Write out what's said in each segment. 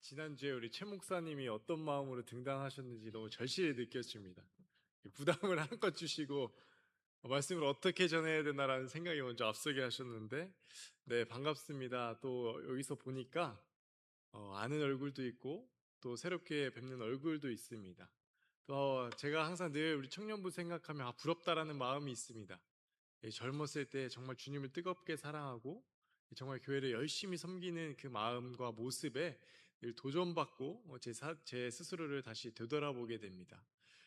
지난주에 우리 최 목사님이 어떤 마음으로 등단하셨는지 너무 절실히 느껴집니다. 부담을 한껏 주시고 말씀을 어떻게 전해야 되나라는 생각이 먼저 앞서게 하셨는데, 네, 반갑습니다. 또 여기서 보니까 아는 얼굴도 있고 또 새롭게 뵙는 얼굴도 있습니다. 또 제가 항상 늘 우리 청년부 생각하면 부럽다라는 마음이 있습니다. 젊었을 때 정말 주님을 뜨겁게 사랑하고 정말 교회를 열심히 섬기는 그 마음과 모습에 늘 도전받고 제 스스로를 다시 되돌아보게 됩니다.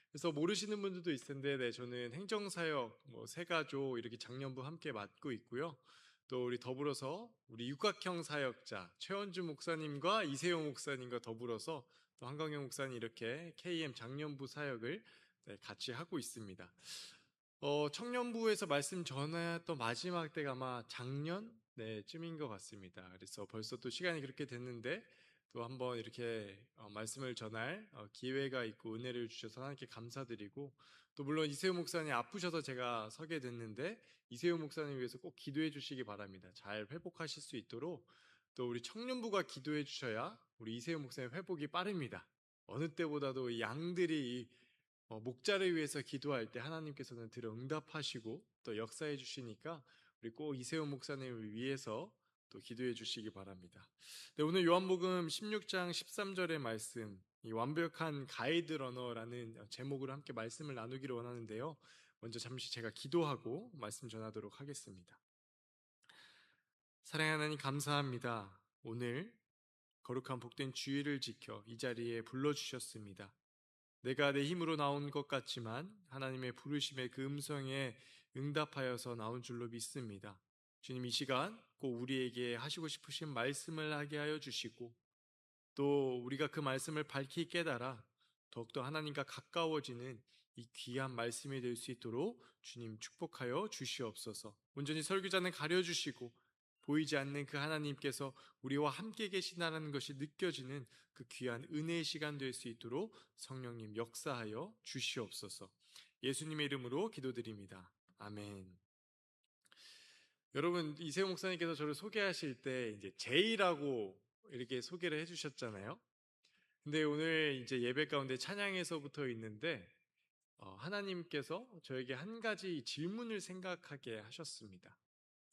그래서 모르시는 분들도 있을 텐데, 네, 저는 행정사역, 세가족 이렇게 장년부 함께 맡고 있고요. 또 우리 더불어서 우리 육각형 사역자 최원주 목사님과 이세용 목사님과 더불어서 또 한강영 목사님 이렇게 KM 장년부 사역을, 네, 같이 하고 있습니다. 청년부에서 말씀 전했던 마지막 때가 아마 작년 쯤인 것 같습니다. 그래서 벌써 또 시간이 그렇게 됐는데 또 한번 이렇게 말씀을 전할 기회가 있고 은혜를 주셔서 하나님께 감사드리고, 또 물론 이세우 목사님 아프셔서 제가 서게 됐는데 이세우 목사님 위해서 꼭 기도해 주시기 바랍니다. 잘 회복하실 수 있도록 또 우리 청년부가 기도해 주셔야 우리 이세우 목사님 회복이 빠릅니다. 어느 때보다도 이 양들이 목자를 위해서 기도할 때 하나님께서는 들어 응답하시고 또 역사해 주시니까 우리 꼭 이세훈 목사님을 위해서 또 기도해 주시기 바랍니다. 네, 오늘 요한복음 16장 13절의 말씀, 이 완벽한 가이드 러너라는 제목으로 함께 말씀을 나누기를 원하는데요. 먼저 잠시 제가 기도하고 말씀 전하도록 하겠습니다. 사랑하는 하나님, 감사합니다. 오늘 거룩한 복된 주일을 지켜 이 자리에 불러주셨습니다. 내가 내 힘으로 나온 것 같지만 하나님의 부르심의 그 음성에 응답하여서 나온 줄로 믿습니다. 주님, 이 시간 꼭 우리에게 하시고 싶으신 말씀을 하게 하여 주시고 또 우리가 그 말씀을 밝히 깨달아 더욱더 하나님과 가까워지는 이 귀한 말씀이 될 수 있도록 주님 축복하여 주시옵소서. 온전히 설교자는 가려주시고 보이지 않는 그 하나님께서 우리와 함께 계시다는 것이 느껴지는 그 귀한 은혜의 시간 될 수 있도록 성령님 역사하여 주시옵소서. 예수님의 이름으로 기도드립니다. 아멘. 여러분, 이세용 목사님께서 저를 소개하실 때 이제 제이라고 이렇게 소개를 해주셨잖아요. 근데 오늘 이제 예배 가운데 찬양에서부터 있는데 하나님께서 저에게 한 가지 질문을 생각하게 하셨습니다.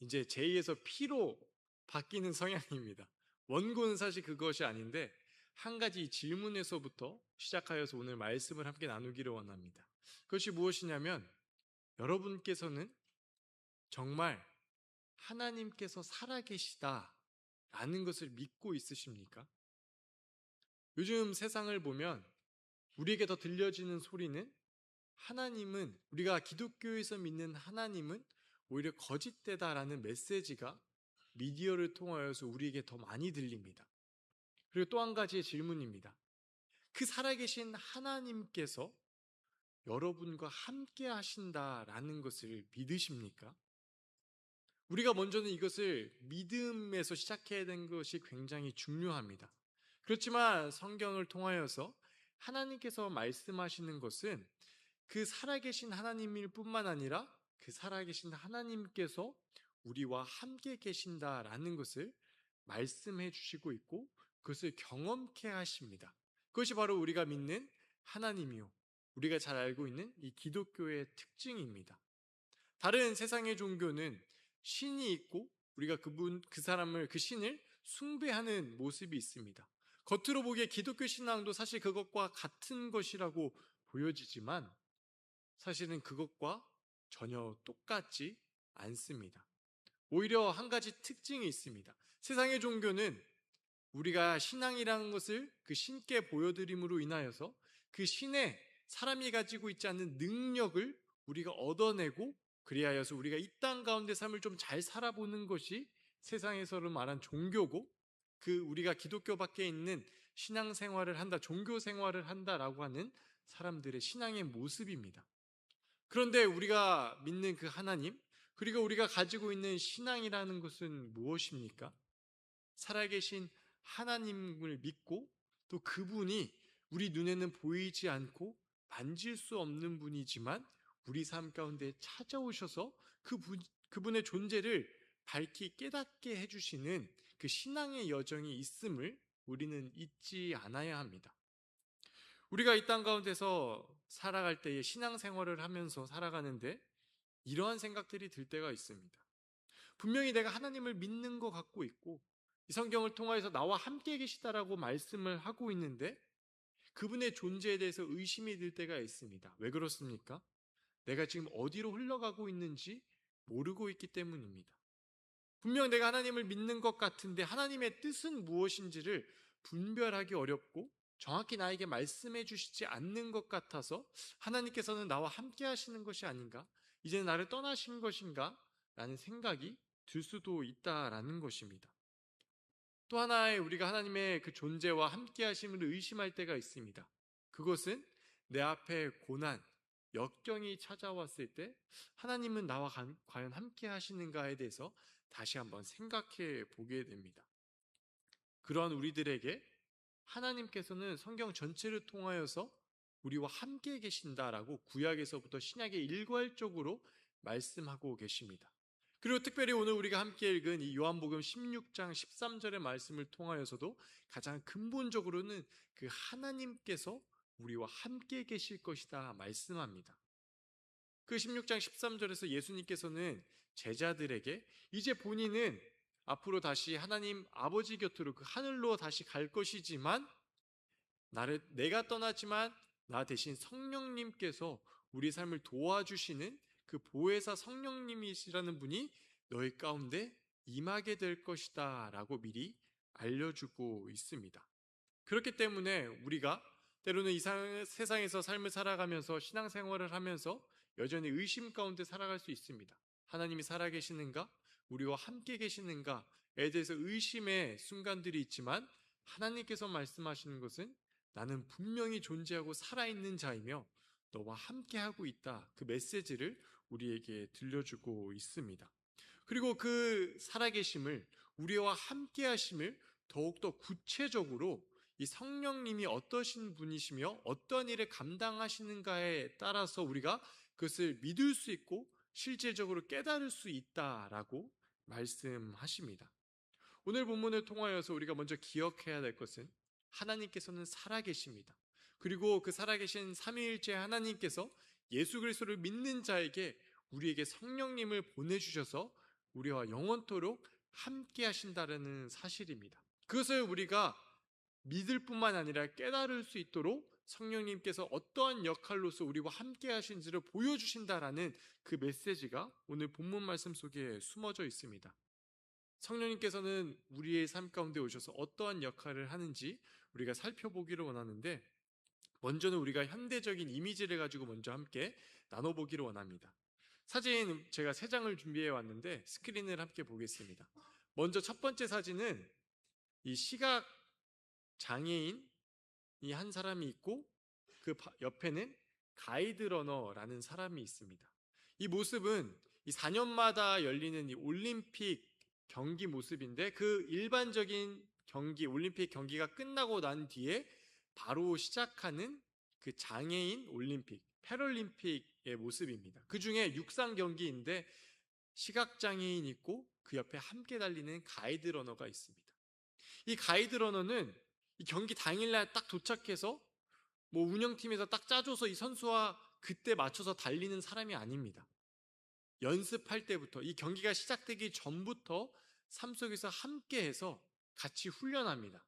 이제 J에서 P로 바뀌는 성향입니다. 원고는 사실 그것이 아닌데 한 가지 질문에서부터 시작하여서 오늘 말씀을 함께 나누기를 원합니다. 그것이 무엇이냐면, 여러분께서는 정말 하나님께서 살아계시다라는 것을 믿고 있으십니까? 요즘 세상을 보면 우리에게 더 들려지는 소리는, 우리가 기독교에서 믿는 하나님은 오히려 거짓되다라는 메시지가 미디어를 통하여서 우리에게 더 많이 들립니다. 그리고 또 한 가지의 질문입니다. 그 살아계신 하나님께서 여러분과 함께 하신다라는 것을 믿으십니까? 우리가 먼저는 이것을 믿음에서 시작해야 되는 것이 굉장히 중요합니다. 그렇지만 성경을 통하여서 하나님께서 말씀하시는 것은 그 살아계신 하나님일 뿐만 아니라 그 살아계신 하나님께서 우리와 함께 계신다라는 것을 말씀해 주시고 있고 그것을 경험케 하십니다. 그것이 바로 우리가 믿는 하나님이요, 우리가 잘 알고 있는 이 기독교의 특징입니다. 다른 세상의 종교는 신이 있고 우리가 그 신을 숭배하는 모습이 있습니다. 겉으로 보기에 기독교 신앙도 사실 그것과 같은 것이라고 보여지지만 사실은 그것과 전혀 똑같지 않습니다. 오히려 한 가지 특징이 있습니다. 세상의 종교는 우리가 신앙이라는 것을 그 신께 보여드림으로 인하여서 그 신에 사람이 가지고 있지 않는 능력을 우리가 얻어내고, 그리하여서 우리가 이 땅 가운데 삶을 좀 잘 살아보는 것이 세상에서는 말한 종교고, 그 우리가 기독교 밖에 있는 신앙생활을 한다, 종교생활을 한다라고 하는 사람들의 신앙의 모습입니다. 그런데 우리가 믿는 그 하나님, 그리고 우리가 가지고 있는 신앙이라는 것은 무엇입니까? 살아계신 하나님을 믿고 또 그분이 우리 눈에는 보이지 않고 만질 수 없는 분이지만 우리 삶 가운데 찾아오셔서 그분의 존재를 밝히 깨닫게 해주시는 그 신앙의 여정이 있음을 우리는 잊지 않아야 합니다. 우리가 이 땅 가운데서 살아갈 때에 신앙생활을 하면서 살아가는데 이러한 생각들이 들 때가 있습니다. 분명히 내가 하나님을 믿는 것 같고 있고 이 성경을 통해서 나와 함께 계시다라고 말씀을 하고 있는데 그분의 존재에 대해서 의심이 들 때가 있습니다. 왜 그렇습니까? 내가 지금 어디로 흘러가고 있는지 모르고 있기 때문입니다. 분명 내가 하나님을 믿는 것 같은데 하나님의 뜻은 무엇인지를 분별하기 어렵고 정확히 나에게 말씀해 주시지 않는 것 같아서 하나님께서는 나와 함께 하시는 것이 아닌가? 이제는 나를 떠나신 것인가? 라는 생각이 들 수도 있다라는 것입니다. 또 하나의 우리가 하나님의 그 존재와 함께 하심을 의심할 때가 있습니다. 그것은 내 앞에 고난, 역경이 찾아왔을 때 하나님은 나와 과연 함께 하시는가에 대해서 다시 한번 생각해 보게 됩니다. 그러한 우리들에게 하나님께서는 성경 전체를 통하여서 우리와 함께 계신다라고 구약에서부터 신약에 일괄적으로 말씀하고 계십니다. 그리고 특별히 오늘 우리가 함께 읽은 이 요한복음 16장 13절의 말씀을 통하여서도 가장 근본적으로는 그 하나님께서 우리와 함께 계실 것이다 말씀합니다. 그 16장 13절에서 예수님께서는 제자들에게 이제 본인은 앞으로 다시 하나님 아버지 곁으로 그 하늘로 다시 갈 것이지만 내가 떠나지만 나 대신 성령님께서 우리 삶을 도와주시는 그 보혜사 성령님이시라는 분이 너희 가운데 임하게 될 것이다 라고 미리 알려주고 있습니다. 그렇기 때문에 우리가 때로는 이 세상에서 삶을 살아가면서 신앙생활을 하면서 여전히 의심 가운데 살아갈 수 있습니다. 하나님이 살아계시는가? 우리와 함께 계시는가에 대해서 의심의 순간들이 있지만 하나님께서 말씀하시는 것은 나는 분명히 존재하고 살아있는 자이며 너와 함께하고 있다. 그 메시지를 우리에게 들려주고 있습니다. 그리고 그 살아계심을 우리와 함께하심을 더욱더 구체적으로 이 성령님이 어떠신 분이시며 어떤 일을 감당하시는가에 따라서 우리가 그것을 믿을 수 있고 실질적으로 깨달을 수 있다라고 말씀하십니다. 오늘 본문을 통하여서 우리가 먼저 기억해야 될 것은 하나님께서는 살아계십니다. 그리고 그 살아계신 삼위일체 하나님께서 예수 그리스도를 믿는 자에게 우리에게 성령님을 보내주셔서 우리와 영원토록 함께 하신다는 사실입니다. 그것을 우리가 믿을 뿐만 아니라 깨달을 수 있도록 성령님께서 어떠한 역할로서 우리와 함께 하신지를 보여주신다라는 그 메시지가 오늘 본문 말씀 속에 숨어져 있습니다. 성령님께서는 우리의 삶 가운데 오셔서 어떠한 역할을 하는지 우리가 살펴보기를 원하는데 먼저는 우리가 현대적인 이미지를 가지고 먼저 함께 나눠보기를 원합니다. 사진 제가 3장을 준비해 왔는데 스크린을 함께 보겠습니다. 먼저 첫 번째 사진은 이 시각 장애인이 한 사람이 있고 그 옆에는 가이드 러너라는 사람이 있습니다. 이 모습은 이 4년마다 열리는 이 올림픽 경기 모습인데 그 일반적인 경기, 올림픽 경기가 끝나고 난 뒤에 바로 시작하는 그 장애인 올림픽, 패럴림픽의 모습입니다. 그 중에 육상 경기인데 시각장애인 있고 그 옆에 함께 달리는 가이드 러너가 있습니다. 이 가이드 러너는 이 경기 당일날 딱 도착해서 뭐 운영팀에서 딱 짜줘서 이 선수와 그때 맞춰서 달리는 사람이 아닙니다. 연습할 때부터 이 경기가 시작되기 전부터 삶 속에서 함께해서 같이 훈련합니다.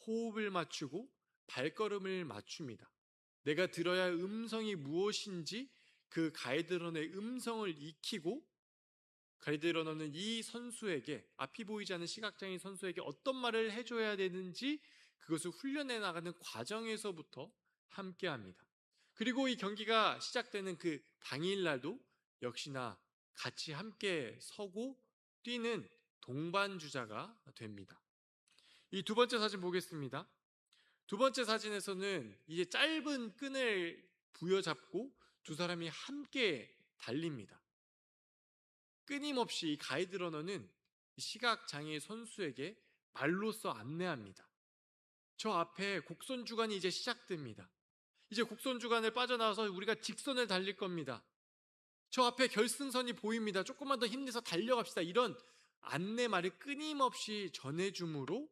호흡을 맞추고 발걸음을 맞춥니다. 내가 들어야 할 음성이 무엇인지 그 가이드런의 음성을 익히고 가이드러너는 이 선수에게 앞이 보이지 않는 시각장애인 선수에게 어떤 말을 해줘야 되는지 그것을 훈련해 나가는 과정에서부터 함께합니다. 그리고 이 경기가 시작되는 그 당일날도 역시나 같이 함께 서고 뛰는 동반주자가 됩니다. 이 두 번째 사진 보겠습니다. 두 번째 사진에서는 이제 짧은 끈을 부여잡고 두 사람이 함께 달립니다. 끊임없이 가이드 러너는 시각장애 선수에게 말로써 안내합니다. 저 앞에 곡선 주간이 이제 시작됩니다. 이제 곡선 주간을 빠져나와서 우리가 직선을 달릴 겁니다. 저 앞에 결승선이 보입니다. 조금만 더 힘내서 달려갑시다. 이런 안내 말을 끊임없이 전해줌으로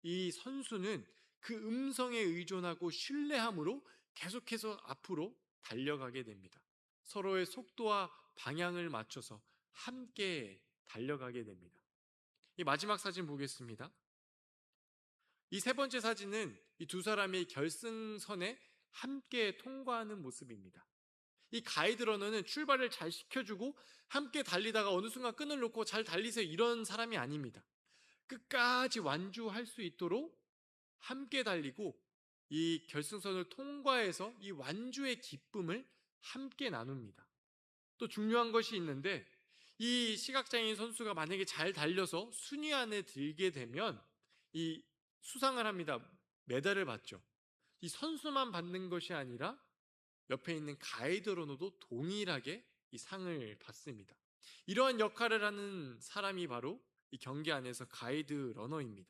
이 선수는 그 음성에 의존하고 신뢰함으로 계속해서 앞으로 달려가게 됩니다. 서로의 속도와 방향을 맞춰서 함께 달려가게 됩니다. 이 마지막 사진 보겠습니다. 이 세 번째 사진은 이 두 사람이 결승선에 함께 통과하는 모습입니다. 이 가이드 러너는 출발을 잘 시켜주고 함께 달리다가 어느 순간 끈을 놓고 잘 달리세요 이런 사람이 아닙니다. 끝까지 완주할 수 있도록 함께 달리고 이 결승선을 통과해서 이 완주의 기쁨을 함께 나눕니다. 또 중요한 것이 있는데 이 시각장애인 선수가 만약에 잘 달려서 순위 안에 들게 되면 이 수상을 합니다. 메달을 받죠. 이 선수만 받는 것이 아니라 옆에 있는 가이드 러너도 동일하게 이 상을 받습니다. 이러한 역할을 하는 사람이 바로 이 경기 안에서 가이드 러너입니다.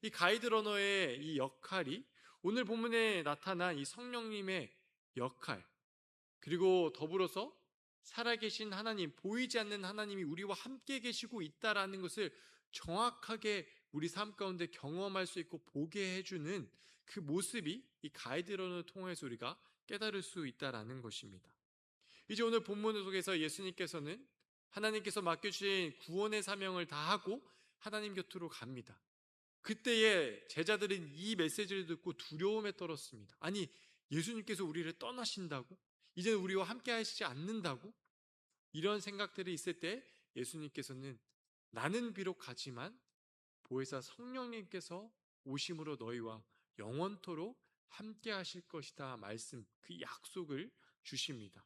이 가이드 러너의 이 역할이 오늘 본문에 나타난 이 성령님의 역할, 그리고 더불어서 살아계신 하나님, 보이지 않는 하나님이 우리와 함께 계시고 있다라는 것을 정확하게 우리 삶 가운데 경험할 수 있고 보게 해주는 그 모습이 이 가이드런을 통해서 우리가 깨달을 수 있다라는 것입니다. 이제 오늘 본문 속에서 예수님께서는 하나님께서 맡겨주신 구원의 사명을 다하고 하나님 곁으로 갑니다. 그때에 제자들은 이 메시지를 듣고 두려움에 떨었습니다. 아니, 예수님께서 우리를 떠나신다고? 이제는 우리와 함께 하시지 않는다고? 이런 생각들이 있을 때 예수님께서는 나는 비록 가지만 보혜사 성령님께서 오심으로 너희와 영원토록 함께 하실 것이다 말씀, 그 약속을 주십니다.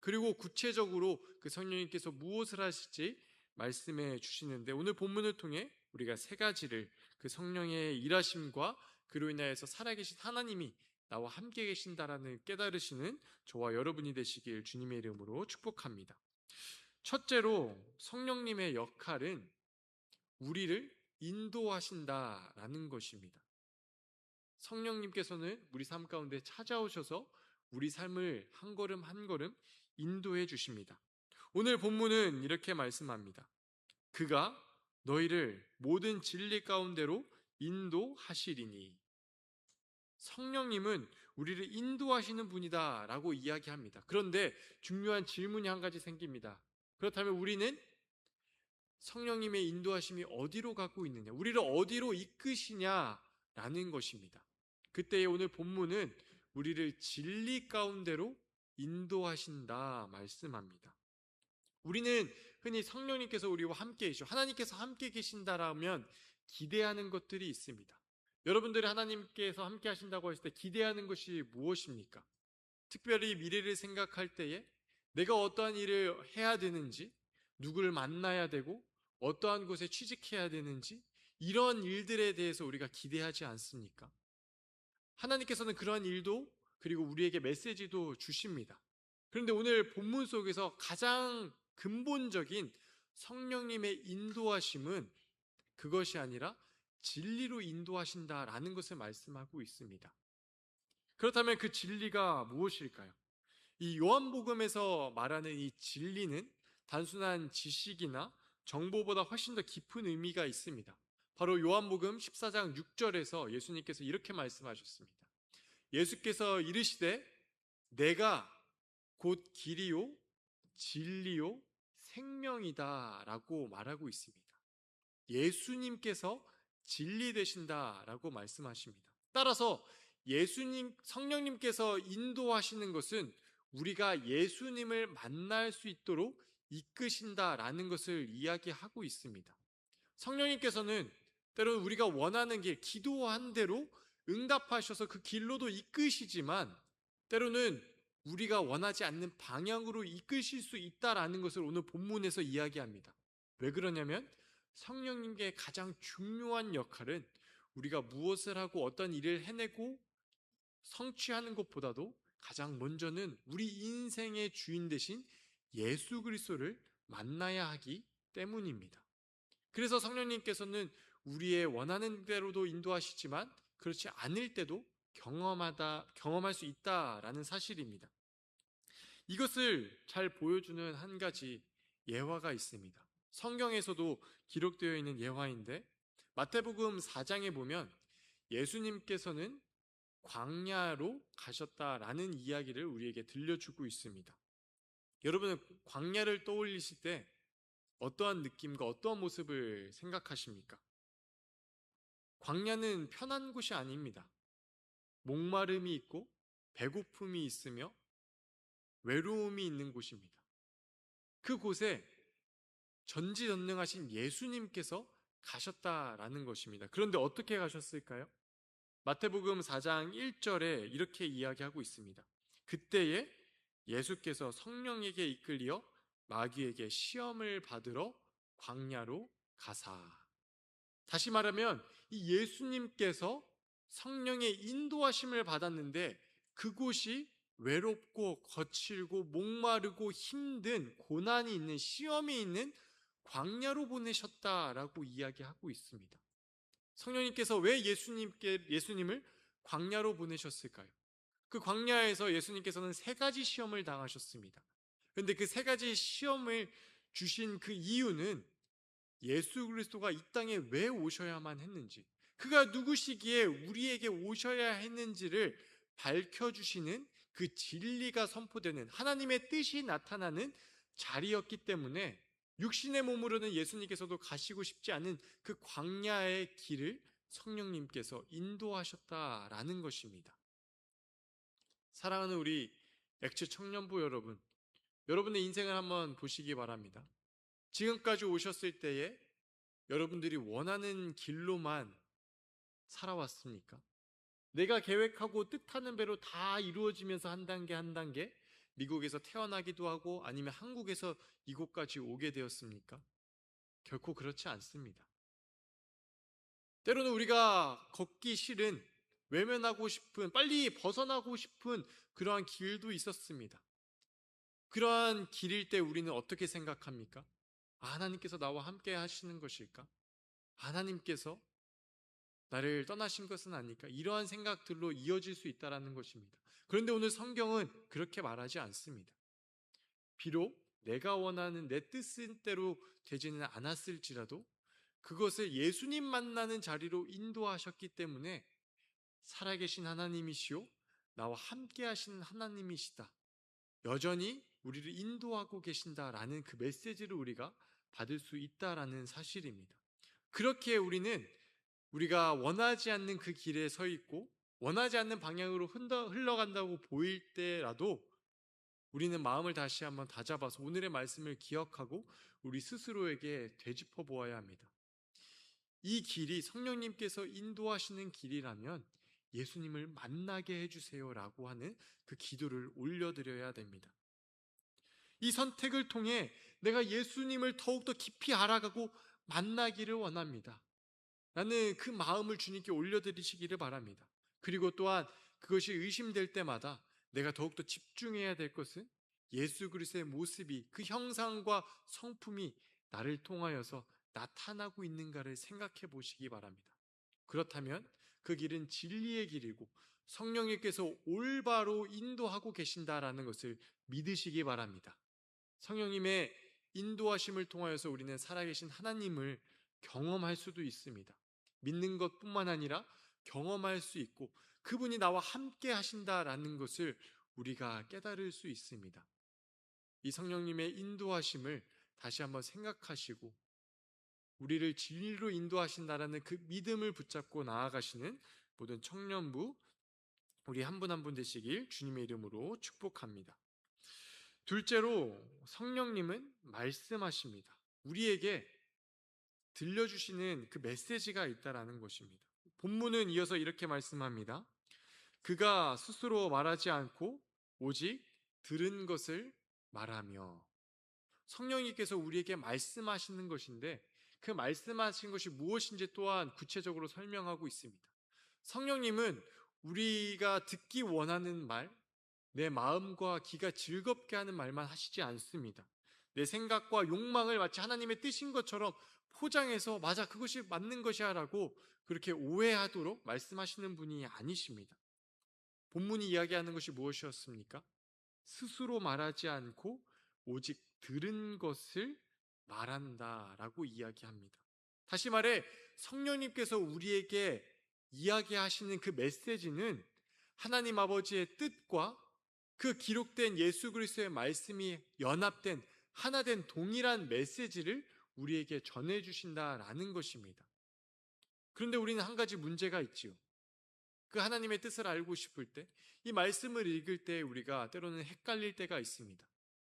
그리고 구체적으로 그 성령님께서 무엇을 하실지 말씀해 주시는데 오늘 본문을 통해 우리가 세 가지를 그 성령의 일하심과 그로 인하여서 살아계신 하나님이 나와 함께 계신다라는 깨달으시는 저와 여러분이 되시길 주님의 이름으로 축복합니다. 첫째로 성령님의 역할은 우리를 인도하신다라는 것입니다. 성령님께서는 우리 삶 가운데 찾아오셔서 우리 삶을 한 걸음 한 걸음 인도해 주십니다. 오늘 본문은 이렇게 말씀합니다. 그가 너희를 모든 진리 가운데로 인도하시리니. 성령님은 우리를 인도하시는 분이다 라고 이야기합니다. 그런데 중요한 질문이 한 가지 생깁니다. 그렇다면 우리는 성령님의 인도하심이 어디로 가고 있느냐, 우리를 어디로 이끄시냐라는 것입니다. 그때의 오늘 본문은 우리를 진리 가운데로 인도하신다 말씀합니다. 우리는 흔히 성령님께서 우리와 함께 계시죠. 하나님께서 함께 계신다라면 기대하는 것들이 있습니다. 여러분들이 하나님께서 함께 하신다고 했을 때 기대하는 것이 무엇입니까? 특별히 미래를 생각할 때에 내가 어떠한 일을 해야 되는지, 누구를 만나야 되고 어떠한 곳에 취직해야 되는지, 이런 일들에 대해서 우리가 기대하지 않습니까? 하나님께서는 그러한 일도 그리고 우리에게 메시지도 주십니다. 그런데 오늘 본문 속에서 가장 근본적인 성령님의 인도하심은 그것이 아니라 진리로 인도하신다라는 것을 말씀하고 있습니다. 그렇다면 그 진리가 무엇일까요? 이 요한복음에서 말하는 이 진리는 단순한 지식이나 정보보다 훨씬 더 깊은 의미가 있습니다. 바로 요한복음 14장 6절에서 예수님께서 이렇게 말씀하셨습니다. 예수께서 이르시되 내가 곧 길이요 진리요 생명이다 라고 말하고 있습니다. 예수님께서 진리 되신다라고 말씀하십니다. 따라서 예수님, 성령님께서 인도하시는 것은 우리가 예수님을 만날 수 있도록 이끄신다라는 것을 이야기하고 있습니다. 성령님께서는 때로는 우리가 원하는 길, 기도한 대로 응답하셔서 그 길로도 이끄시지만 때로는 우리가 원하지 않는 방향으로 이끄실 수 있다라는 것을 오늘 본문에서 이야기합니다. 왜 그러냐면 성령님께 가장 중요한 역할은 우리가 무엇을 하고 어떤 일을 해내고 성취하는 것보다도 가장 먼저는 우리 인생의 주인 되신 예수 그리스도를 만나야 하기 때문입니다. 그래서 성령님께서는 우리의 원하는 대로도 인도하시지만 그렇지 않을 때도 경험할 수 있다라는 사실입니다. 이것을 잘 보여주는 한 가지 예화가 있습니다. 성경에서도 기록되어 있는 예화인데 마태복음 4장에 보면 예수님께서는 광야로 가셨다라는 이야기를 우리에게 들려주고 있습니다. 여러분은 광야를 떠올리실 때 어떠한 느낌과 어떠한 모습을 생각하십니까? 광야는 편한 곳이 아닙니다. 목마름이 있고 배고픔이 있으며 외로움이 있는 곳입니다. 그곳에 전지전능하신 예수님께서 가셨다라는 것입니다. 그런데 어떻게 가셨을까요? 마태복음 4장 1절에 이렇게 이야기하고 있습니다. 그때에 예수께서 성령에게 이끌려 마귀에게 시험을 받으러 광야로 가사. 다시 말하면 이 예수님께서 성령의 인도하심을 받았는데 그곳이 외롭고 거칠고 목마르고 힘든 고난이 있는 시험이 있는 광야로 보내셨다라고 이야기하고 있습니다. 성령님께서 왜 예수님을 광야로 보내셨을까요? 그 광야에서 예수님께서는 세 가지 시험을 당하셨습니다. 그런데 그 세 가지 시험을 주신 그 이유는 예수 그리스도가 이 땅에 왜 오셔야만 했는지, 그가 누구시기에 우리에게 오셔야 했는지를 밝혀주시는 그 진리가 선포되는 하나님의 뜻이 나타나는 자리였기 때문에 육신의 몸으로는 예수님께서도 가시고 싶지 않은 그 광야의 길을 성령님께서 인도하셨다라는 것입니다. 사랑하는 우리 액츠 청년부 여러분, 여러분의 인생을 한번 보시기 바랍니다. 지금까지 오셨을 때에 여러분들이 원하는 길로만 살아왔습니까? 내가 계획하고 뜻하는 대로 다 이루어지면서 한 단계 한 단계 미국에서 태어나기도 하고 아니면 한국에서 이곳까지 오게 되었습니까? 결코 그렇지 않습니다. 때로는 우리가 걷기 싫은, 외면하고 싶은, 빨리 벗어나고 싶은 그러한 길도 있었습니다. 그러한 길일 때 우리는 어떻게 생각합니까? 하나님께서 나와 함께 하시는 것일까? 하나님께서 나를 떠나신 것은 아닐까? 이러한 생각들로 이어질 수 있다는 것입니다. 그런데 오늘 성경은 그렇게 말하지 않습니다. 비록 내가 원하는 내 뜻대로 되지는 않았을지라도 그것을 예수님 만나는 자리로 인도하셨기 때문에 살아계신 하나님이시오 나와 함께 하시는 하나님이시다, 여전히 우리를 인도하고 계신다라는 그 메시지를 우리가 받을 수 있다라는 사실입니다. 그렇게 우리가 원하지 않는 그 길에 서 있고 원하지 않는 방향으로 흘러간다고 보일 때라도 우리는 마음을 다시 한번 다잡아서 오늘의 말씀을 기억하고 우리 스스로에게 되짚어 보아야 합니다. 이 길이 성령님께서 인도하시는 길이라면 예수님을 만나게 해주세요라고 하는 그 기도를 올려드려야 됩니다. 이 선택을 통해 내가 예수님을 더욱더 깊이 알아가고 만나기를 원합니다. 라는 그 마음을 주님께 올려드리시기를 바랍니다. 그리고 또한 그것이 의심될 때마다 내가 더욱더 집중해야 될 것은 예수 그리스도의 모습이, 그 형상과 성품이 나를 통하여서 나타나고 있는가를 생각해 보시기 바랍니다. 그렇다면 그 길은 진리의 길이고 성령님께서 올바로 인도하고 계신다라는 것을 믿으시기 바랍니다. 성령님의 인도하심을 통하여서 우리는 살아계신 하나님을 경험할 수도 있습니다. 믿는 것뿐만 아니라 경험할 수 있고 그분이 나와 함께 하신다라는 것을 우리가 깨달을 수 있습니다. 이 성령님의 인도하심을 다시 한번 생각하시고 우리를 진리로 인도하신다라는 그 믿음을 붙잡고 나아가시는 모든 청년부 우리 한 분 한 분 되시길 주님의 이름으로 축복합니다. 둘째로 성령님은 말씀하십니다. 우리에게 들려주시는 그 메시지가 있다라는 것입니다. 본문은 이어서 이렇게 말씀합니다. 그가 스스로 말하지 않고 오직 들은 것을 말하며. 성령님께서 우리에게 말씀하시는 것인데 그 말씀하신 것이 무엇인지 또한 구체적으로 설명하고 있습니다. 성령님은 우리가 듣기 원하는 말, 내 마음과 귀가 즐겁게 하는 말만 하시지 않습니다. 내 생각과 욕망을 마치 하나님의 뜻인 것처럼 포장해서 맞아 그것이 맞는 것이야 라고 그렇게 오해하도록 말씀하시는 분이 아니십니다. 본문이 이야기하는 것이 무엇이었습니까? 스스로 말하지 않고 오직 들은 것을 말한다라고 이야기합니다. 다시 말해 성령님께서 우리에게 이야기하시는 그 메시지는 하나님 아버지의 뜻과 그 기록된 예수 그리스도의 말씀이 연합된 하나된 동일한 메시지를 우리에게 전해주신다라는 것입니다. 그런데 우리는 한 가지 문제가 있지요. 그 하나님의 뜻을 알고 싶을 때, 이 말씀을 읽을 때 우리가 때로는 헷갈릴 때가 있습니다.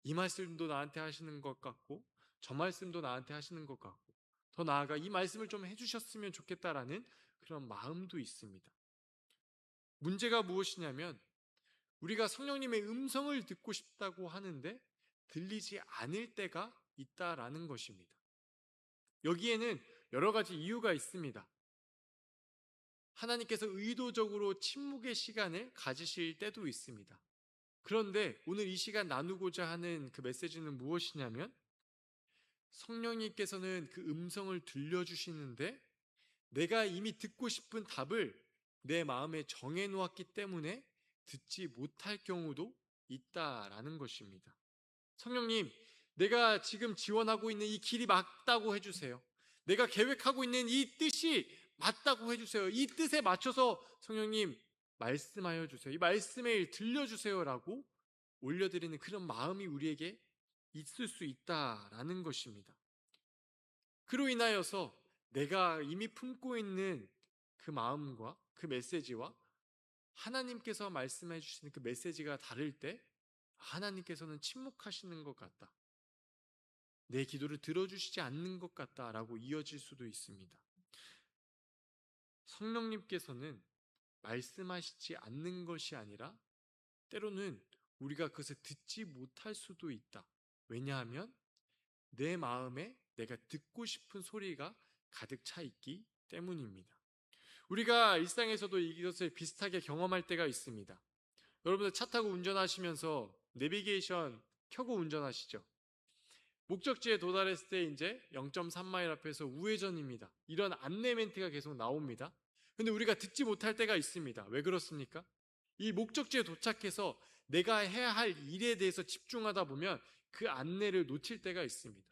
이 말씀도 나한테 하시는 것 같고, 저 말씀도 나한테 하시는 것 같고, 더 나아가 이 말씀을 좀 해주셨으면 좋겠다라는 그런 마음도 있습니다. 문제가 무엇이냐면, 우리가 성령님의 음성을 듣고 싶다고 하는데 들리지 않을 때가 있다라는 것입니다. 여기에는 여러 가지 이유가 있습니다. 하나님께서 의도적으로 침묵의 시간을 가지실 때도 있습니다. 그런데 오늘 이 시간 나누고자 하는 그 메시지는 무엇이냐면, 성령님께서는 그 음성을 들려주시는데 내가 이미 듣고 싶은 답을 내 마음에 정해놓았기 때문에 듣지 못할 경우도 있다라는 것입니다. 성령님, 내가 지금 지원하고 있는 이 길이 맞다고 해주세요. 내가 계획하고 있는 이 뜻이 맞다고 해주세요. 이 뜻에 맞춰서 성령님 말씀하여 주세요. 이 말씀을 들려주세요라고 올려드리는 그런 마음이 우리에게 있을 수 있다라는 것입니다. 그로 인하여서 내가 이미 품고 있는 그 마음과 그 메시지와 하나님께서 말씀해 주시는 그 메시지가 다를 때 하나님께서는 침묵하시는 것 같다, 내 기도를 들어주시지 않는 것 같다라고 이어질 수도 있습니다. 성령님께서는 말씀하시지 않는 것이 아니라 때로는 우리가 그것을 듣지 못할 수도 있다. 왜냐하면 내 마음에 내가 듣고 싶은 소리가 가득 차 있기 때문입니다. 우리가 일상에서도 이것을 비슷하게 경험할 때가 있습니다. 여러분들 차 타고 운전하시면서 내비게이션 켜고 운전하시죠? 목적지에 도달했을 때 이제 0.3마일 앞에서 우회전입니다. 이런 안내 멘트가 계속 나옵니다. 근데 우리가 듣지 못할 때가 있습니다. 왜 그렇습니까? 이 목적지에 도착해서 내가 해야 할 일에 대해서 집중하다 보면 그 안내를 놓칠 때가 있습니다.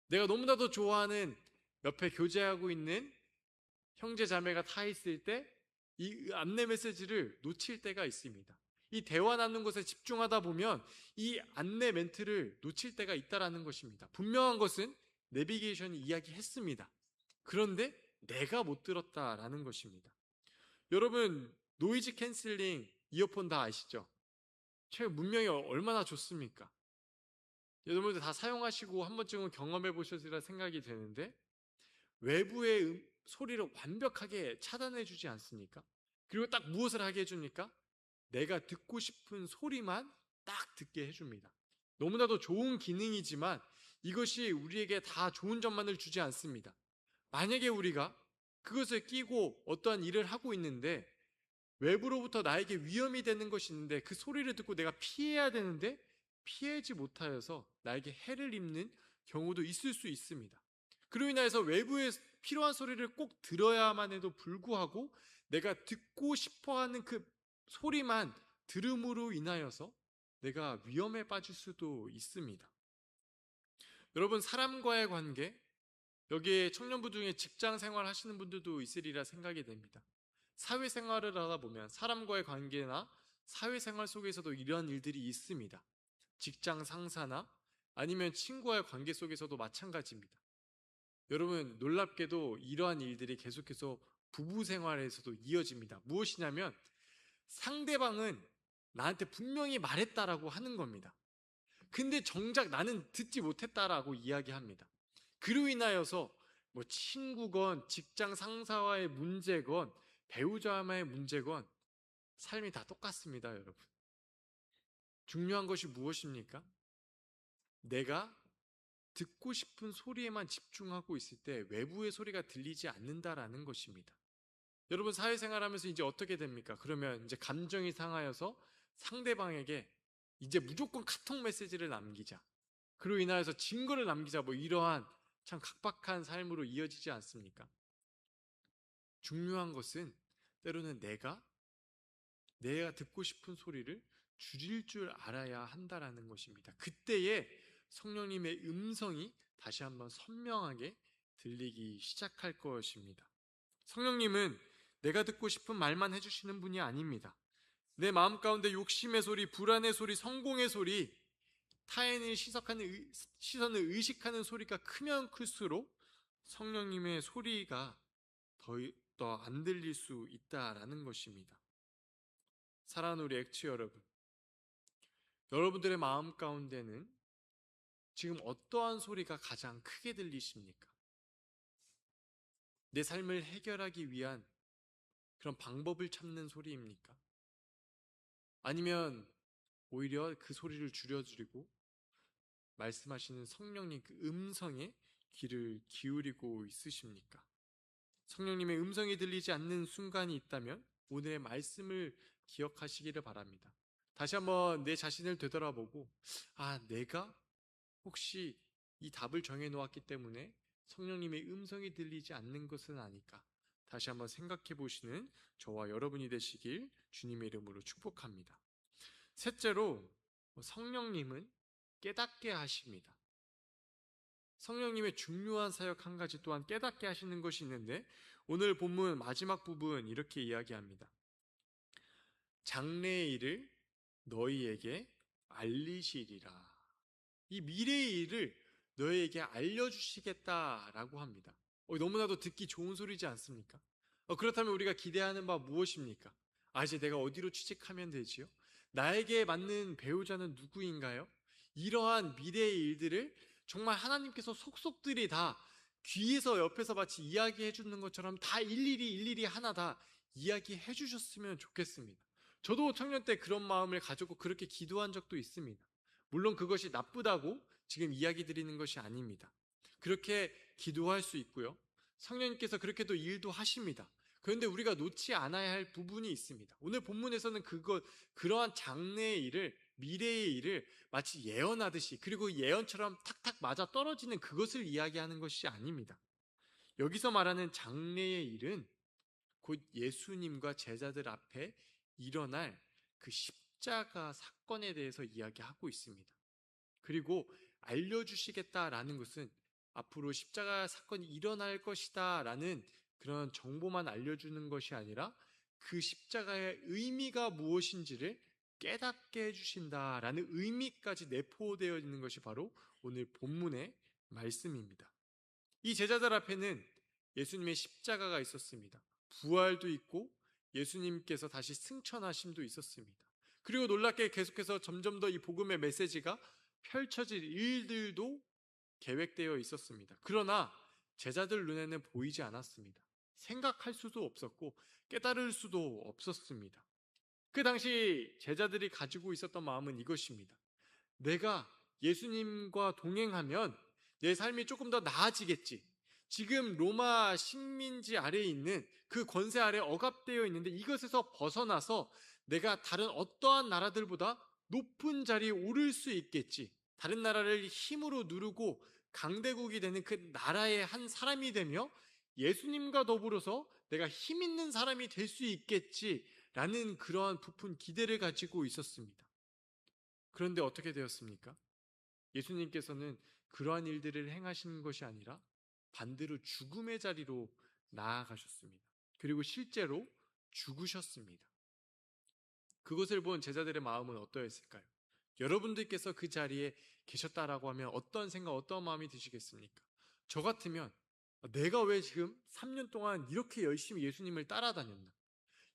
내가 너무나도 좋아하는 옆에 교제하고 있는 형제 자매가 타 있을 때 이 안내 메시지를 놓칠 때가 있습니다. 이 대화 나누는 것에 집중하다 보면 이 안내 멘트를 놓칠 때가 있다라는 것입니다. 분명한 것은 내비게이션이 이야기했습니다. 그런데 내가 못 들었다라는 것입니다. 여러분, 노이즈 캔슬링 이어폰 다 아시죠? 최근 문명이 얼마나 좋습니까? 여러분들 다 사용하시고 한 번쯤은 경험해 보셨으리라 생각이 되는데, 외부의 소리를 완벽하게 차단해 주지 않습니까? 그리고 딱 무엇을 하게 해줍니까? 내가 듣고 싶은 소리만 딱 듣게 해줍니다. 너무나도 좋은 기능이지만 이것이 우리에게 다 좋은 점만을 주지 않습니다. 만약에 우리가 그것을 끼고 어떠한 일을 하고 있는데 외부로부터 나에게 위험이 되는 것이 있는데 그 소리를 듣고 내가 피해야 되는데 피하지 못하여서 나에게 해를 입는 경우도 있을 수 있습니다. 그로 인해서 외부에 필요한 소리를 꼭 들어야만 해도 불구하고 내가 듣고 싶어하는 그 소리만 들음으로 인하여서 내가 위험에 빠질 수도 있습니다. 여러분, 사람과의 관계, 여기에 청년부 중에 직장 생활 하시는 분들도 있으리라 생각이 됩니다. 사회생활을 하다 보면 사람과의 관계나 사회생활 속에서도 이러한 일들이 있습니다. 직장 상사나 아니면 친구와의 관계 속에서도 마찬가지입니다. 여러분, 놀랍게도 이러한 일들이 계속해서 부부 생활에서도 이어집니다. 무엇이냐면 상대방은 나한테 분명히 말했다라고 하는 겁니다. 근데 정작 나는 듣지 못했다라고 이야기합니다. 그로 인하여서 뭐 친구건 직장 상사와의 문제건 배우자와의 문제건 삶이 다 똑같습니다, 여러분. 중요한 것이 무엇입니까? 내가 듣고 싶은 소리에만 집중하고 있을 때 외부의 소리가 들리지 않는다라는 것입니다. 여러분, 사회생활하면서 이제 어떻게 됩니까? 그러면 이제 감정이 상하여서 상대방에게 이제 무조건 카톡 메시지를 남기자, 그로 인하여서 증거를 남기자, 뭐 이러한 참 각박한 삶으로 이어지지 않습니까? 중요한 것은 때로는 내가 듣고 싶은 소리를 줄일 줄 알아야 한다라는 것입니다. 그때에 성령님의 음성이 다시 한번 선명하게 들리기 시작할 것입니다. 성령님은 내가 듣고 싶은 말만 해주시는 분이 아닙니다. 내 마음 가운데 욕심의 소리, 불안의 소리, 성공의 소리, 타인을 시선을 의식하는 소리가 크면 클수록 성령님의 소리가 더 안 들릴 수 있다라는 것입니다. 사랑하는 우리 액츠 여러분, 여러분들의 마음 가운데는 지금 어떠한 소리가 가장 크게 들리십니까? 내 삶을 해결하기 위한 그런 방법을 찾는 소리입니까? 아니면 오히려 그 소리를 줄여드리고 말씀하시는 성령님 그 음성에 귀를 기울이고 있으십니까? 성령님의 음성이 들리지 않는 순간이 있다면 오늘의 말씀을 기억하시기를 바랍니다. 다시 한번 내 자신을 되돌아보고, 내가 혹시 이 답을 정해놓았기 때문에 성령님의 음성이 들리지 않는 것은 아닐까? 다시 한번 생각해 보시는 저와 여러분이 되시길 주님의 이름으로 축복합니다. 셋째로, 성령님은 깨닫게 하십니다. 성령님의 중요한 사역 한 가지 또한 깨닫게 하시는 것이 있는데, 오늘 본문 마지막 부분 이렇게 이야기합니다. 장래의 일을 너희에게 알리시리라. 이 미래의 일을 너희에게 알려주시겠다라고 합니다. 너무나도 듣기 좋은 소리지 않습니까? 그렇다면 우리가 기대하는 바 무엇입니까? 이제 내가 어디로 취직하면 되지요? 나에게 맞는 배우자는 누구인가요? 이러한 미래의 일들을 정말 하나님께서 속속들이 다 귀에서 옆에서 마치 이야기해 주는 것처럼 다 일일이 하나 다 이야기해 주셨으면 좋겠습니다. 저도 청년 때 그런 마음을 가지고 그렇게 기도한 적도 있습니다. 물론 그것이 나쁘다고 지금 이야기 드리는 것이 아닙니다. 그렇게 기도할 수 있고요. 성령님께서 그렇게도 일도 하십니다. 그런데 우리가 놓지 않아야 할 부분이 있습니다. 오늘 본문에서는 그러한 장래의 일을, 미래의 일을 마치 예언하듯이, 그리고 예언처럼 탁탁 맞아 떨어지는 그것을 이야기하는 것이 아닙니다. 여기서 말하는 장래의 일은 곧 예수님과 제자들 앞에 일어날 그 십자가 사건에 대해서 이야기하고 있습니다. 그리고 알려주시겠다라는 것은 앞으로 십자가 사건이 일어날 것이다 라는 그런 정보만 알려주는 것이 아니라 그 십자가의 의미가 무엇인지를 깨닫게 해주신다라는 의미까지 내포되어 있는 것이 바로 오늘 본문의 말씀입니다. 이 제자들 앞에는 예수님의 십자가가 있었습니다. 부활도 있고 예수님께서 다시 승천하심도 있었습니다. 그리고 놀랍게 계속해서 점점 더 이 복음의 메시지가 펼쳐질 일들도 계획되어 있었습니다. 그러나 제자들 눈에는 보이지 않았습니다. 생각할 수도 없었고 깨달을 수도 없었습니다. 그 당시 제자들이 가지고 있었던 마음은 이것입니다. 내가 예수님과 동행하면 내 삶이 조금 더 나아지겠지. 지금 로마 식민지 아래에 있는 그 권세 아래 억압되어 있는데 이것에서 벗어나서 내가 다른 어떠한 나라들보다 높은 자리에 오를 수 있겠지. 다른 나라를 힘으로 누르고 강대국이 되는 그 나라의 한 사람이 되며 예수님과 더불어서 내가 힘 있는 사람이 될 수 있겠지라는 그러한 부푼 기대를 가지고 있었습니다. 그런데 어떻게 되었습니까? 예수님께서는 그러한 일들을 행하시는 것이 아니라 반대로 죽음의 자리로 나아가셨습니다. 그리고 실제로 죽으셨습니다. 그것을 본 제자들의 마음은 어떠했을까요? 여러분들께서 그 자리에 계셨다라고 하면 어떤 생각, 어떤 마음이 드시겠습니까? 저 같으면 내가 왜 지금 3년 동안 이렇게 열심히 예수님을 따라다녔나?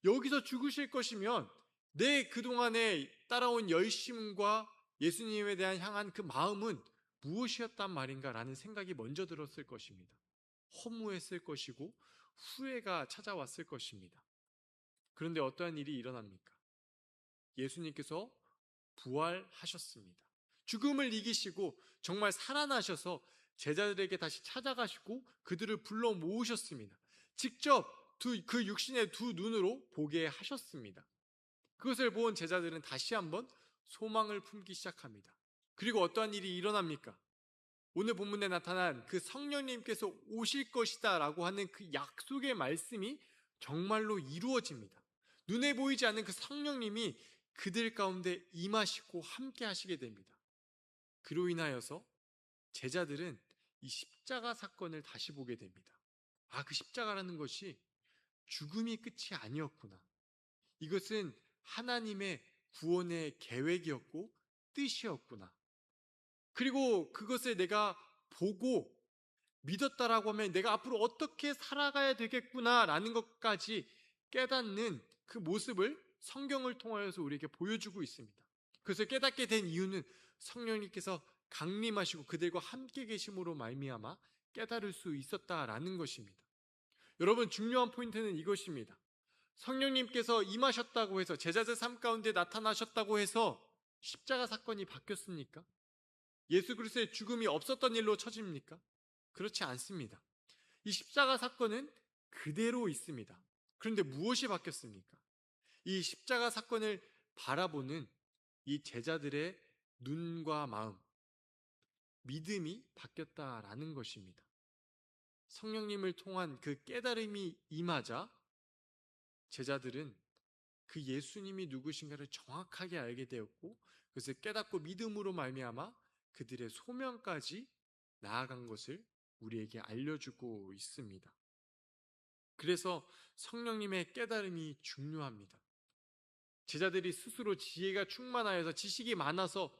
여기서 죽으실 것이면 내 그동안에 따라온 열심과 예수님에 대한 향한 그 마음은 무엇이었단 말인가 라는 생각이 먼저 들었을 것입니다. 허무했을 것이고 후회가 찾아왔을 것입니다. 그런데 어떠한 일이 일어납니까? 예수님께서 부활하셨습니다. 죽음을 이기시고 정말 살아나셔서 제자들에게 다시 찾아가시고 그들을 불러 모으셨습니다. 직접 그 육신의 두 눈으로 보게 하셨습니다. 그것을 본 제자들은 다시 한번 소망을 품기 시작합니다. 그리고 어떠한 일이 일어납니까? 오늘 본문에 나타난 그 성령님께서 오실 것이다 라고 하는 그 약속의 말씀이 정말로 이루어집니다. 눈에 보이지 않는 그 성령님이 그들 가운데 임하시고 함께 하시게 됩니다. 그로 인하여서 제자들은 이 십자가 사건을 다시 보게 됩니다. 그 십자가라는 것이 죽음이 끝이 아니었구나. 이것은 하나님의 구원의 계획이었고 뜻이었구나. 그리고 그것을 내가 보고 믿었다라고 하면 내가 앞으로 어떻게 살아가야 되겠구나라는 것까지 깨닫는 그 모습을 성경을 통하여서 우리에게 보여주고 있습니다. 그래서 깨닫게 된 이유는 성령님께서 강림하시고 그들과 함께 계심으로 말미암아 깨달을 수 있었다라는 것입니다. 여러분, 중요한 포인트는 이것입니다. 성령님께서 임하셨다고 해서, 제자들 삶 가운데 나타나셨다고 해서 십자가 사건이 바뀌었습니까? 예수 그리스도의 죽음이 없었던 일로 쳐집니까? 그렇지 않습니다. 이 십자가 사건은 그대로 있습니다. 그런데 무엇이 바뀌었습니까? 이 십자가 사건을 바라보는 이 제자들의 눈과 마음, 믿음이 바뀌었다라는 것입니다. 성령님을 통한 그 깨달음이 임하자 제자들은 그 예수님이 누구신가를 정확하게 알게 되었고, 그것을 깨닫고 믿음으로 말미암아 그들의 소명까지 나아간 것을 우리에게 알려주고 있습니다. 그래서 성령님의 깨달음이 중요합니다. 제자들이 스스로 지혜가 충만하여서 지식이 많아서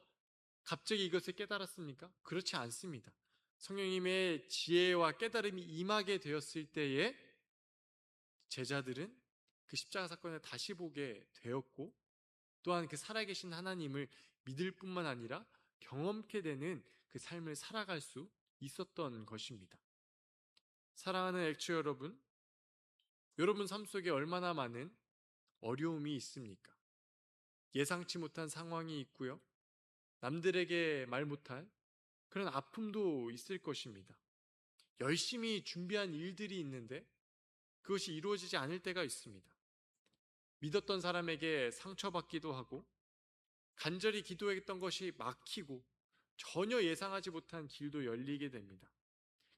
갑자기 이것을 깨달았습니까? 그렇지 않습니다. 성령님의 지혜와 깨달음이 임하게 되었을 때에 제자들은 그 십자가 사건을 다시 보게 되었고, 또한 그 살아계신 하나님을 믿을 뿐만 아니라 경험케 되는 그 삶을 살아갈 수 있었던 것입니다. 사랑하는 액추 여러분, 여러분 삶 속에 얼마나 많은 어려움이 있습니까? 예상치 못한 상황이 있고요, 남들에게 말 못할 그런 아픔도 있을 것입니다. 열심히 준비한 일들이 있는데 그것이 이루어지지 않을 때가 있습니다. 믿었던 사람에게 상처받기도 하고, 간절히 기도했던 것이 막히고, 전혀 예상하지 못한 길도 열리게 됩니다.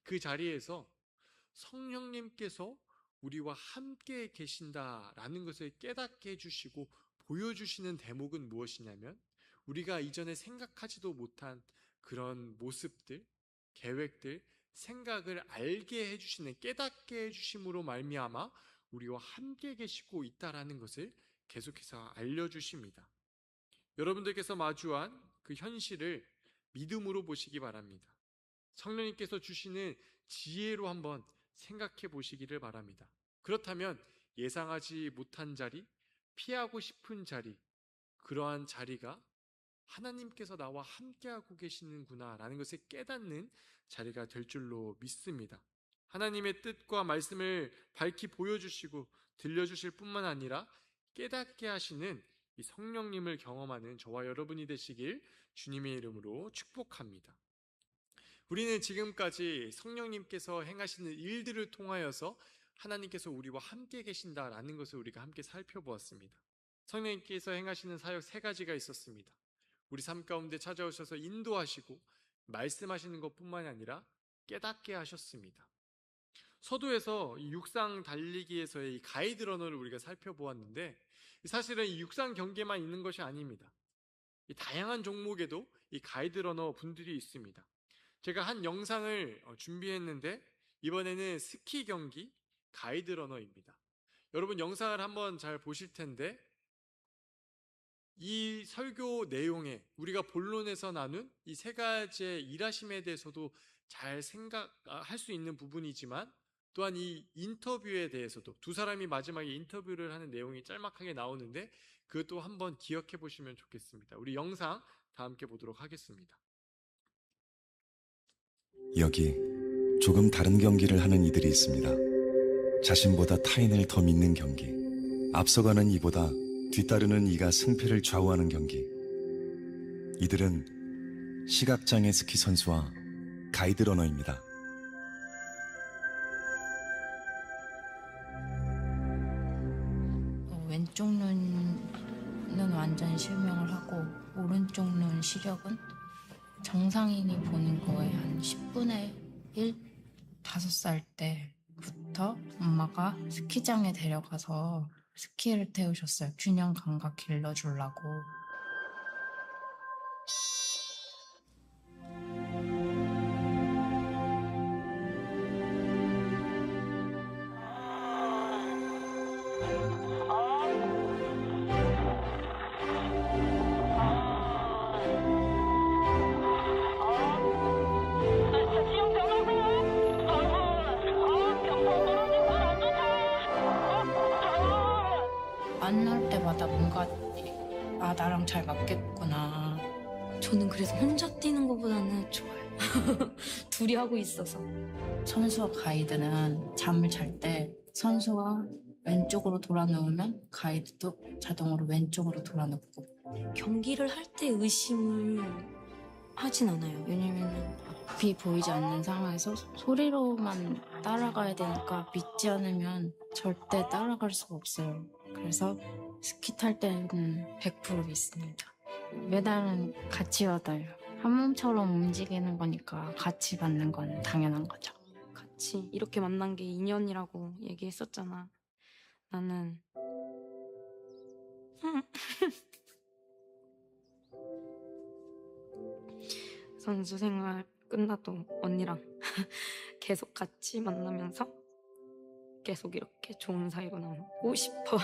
그 자리에서 성령님께서 우리와 함께 계신다라는 것을 깨닫게 해주시고 보여주시는 대목은 무엇이냐면, 우리가 이전에 생각하지도 못한 그런 모습들, 계획들, 생각을 알게 해주시는, 깨닫게 해주심으로 말미암아 우리와 함께 계시고 있다라는 것을 계속해서 알려주십니다. 여러분들께서 마주한 그 현실을 믿음으로 보시기 바랍니다. 성령님께서 주시는 지혜로 한번 생각해 보시기를 바랍니다. 그렇다면 예상하지 못한 자리, 피하고 싶은 자리, 그러한 자리가 하나님께서 나와 함께하고 계시는구나 라는 것을 깨닫는 자리가 될 줄로 믿습니다. 하나님의 뜻과 말씀을 밝히 보여주시고 들려주실 뿐만 아니라 깨닫게 하시는 이 성령님을 경험하는 저와 여러분이 되시길 주님의 이름으로 축복합니다. 우리는 지금까지 성령님께서 행하시는 일들을 통하여서 하나님께서 우리와 함께 계신다라는 것을 우리가 함께 살펴보았습니다. 성령님께서 행하시는 사역 3가지가 있었습니다. 우리 삶 가운데 찾아오셔서 인도하시고 말씀하시는 것뿐만이 아니라 깨닫게 하셨습니다. 서두에서 이 육상 달리기에서의 이 가이드 러너를 우리가 살펴보았는데, 사실은 이 육상 경기만 있는 것이 아닙니다. 이 다양한 종목에도 이 가이드 러너 분들이 있습니다. 제가 한 영상을 준비했는데, 이번에는 스키 경기 가이드 러너입니다. 여러분 영상을 한번 잘 보실 텐데, 이 설교 내용에 우리가 본론에서 나눈 이 3가지의 일하심에 대해서도 잘 생각할 수 있는 부분이지만, 또한 이 인터뷰에 대해서도 2사람이 마지막에 인터뷰를 하는 내용이 짤막하게 나오는데 그것도 한번 기억해 보시면 좋겠습니다. 우리 영상 다 함께 보도록 하겠습니다. 여기 조금 다른 경기를 하는 이들이 있습니다. 자신보다 타인을 더 믿는 경기, 앞서가는 이보다 뒤따르는 이가 승패를 좌우하는 경기. 이들은 시각장애 스키 선수와 가이드 러너입니다. 왼쪽 눈은 완전 실명을 하고 오른쪽 눈 시력은 정상인이 보는 거에 한 10분의 1? 5살 때부터 엄마가 스키장에 데려가서 스키를 태우셨어요. 균형 감각 길러주려고. 만날 때마다 뭔가 나랑 잘 맞겠구나. 저는 그래서 혼자 뛰는 것보다는 좋아요. 둘이 하고 있어서. 선수와 가이드는 잠을 잘 때 선수가 왼쪽으로 돌아 누우면 가이드도 자동으로 왼쪽으로 돌아 눕고. 경기를 할 때 의심을 하진 않아요. 왜냐면 앞이 보이지 않는 상황에서 소리로만 따라가야 되니까 믿지 않으면 절대 따라갈 수가 없어요. 그래서 스키 탈 때는 100% 믿습니다. 메달은 같이 얻어요. 한 몸처럼 움직이는 거니까 같이 받는 건 당연한 거죠. 같이 이렇게 만난 게 인연이라고 얘기했었잖아. 나는 선수 생활 끝나도 언니랑 계속 같이 만나면서 계속 이렇게 좋은 사이로 남고 싶어.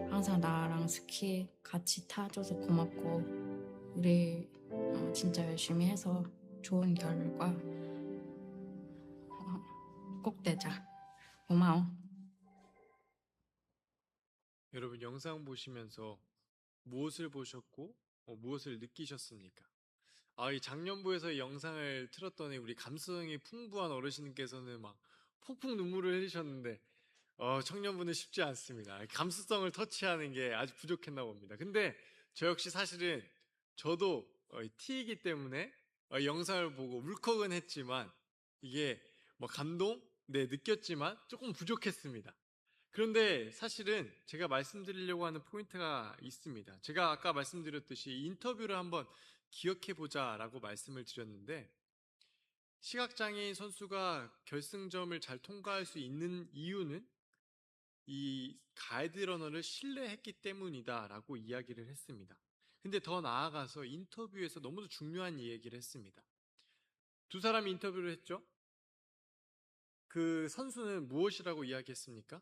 항상 나랑 스키 같이 타줘서 고맙고 우리 진짜 열심히 해서 좋은 결과 꼭 내자. 고마워. 여러분 영상 보시면서 무엇을 보셨고 무엇을 느끼셨습니까? 이 작년부에서 이 영상을 틀었더니 우리 감성이 풍부한 어르신께서는 막 폭풍 눈물을 흘리셨는데 청년분은 쉽지 않습니다. 감수성을 터치하는 게 아주 부족했나 봅니다. 근데 저 역시 사실은 저도 T이기 때문에 영상을 보고 울컥은 했지만 이게 뭐 감동? 네, 느꼈지만 조금 부족했습니다. 그런데 사실은 제가 말씀드리려고 하는 포인트가 있습니다. 제가 아까 말씀드렸듯이 인터뷰를 한번 기억해보자 라고 말씀을 드렸는데 시각장애인 선수가 결승점을 잘 통과할 수 있는 이유는 이 가이드러너를 신뢰했기 때문이다 라고 이야기를 했습니다. 근데 더 나아가서 인터뷰에서 너무도 중요한 이야기를 했습니다. 두 사람이 인터뷰를 했죠. 그 선수는 무엇이라고 이야기했습니까?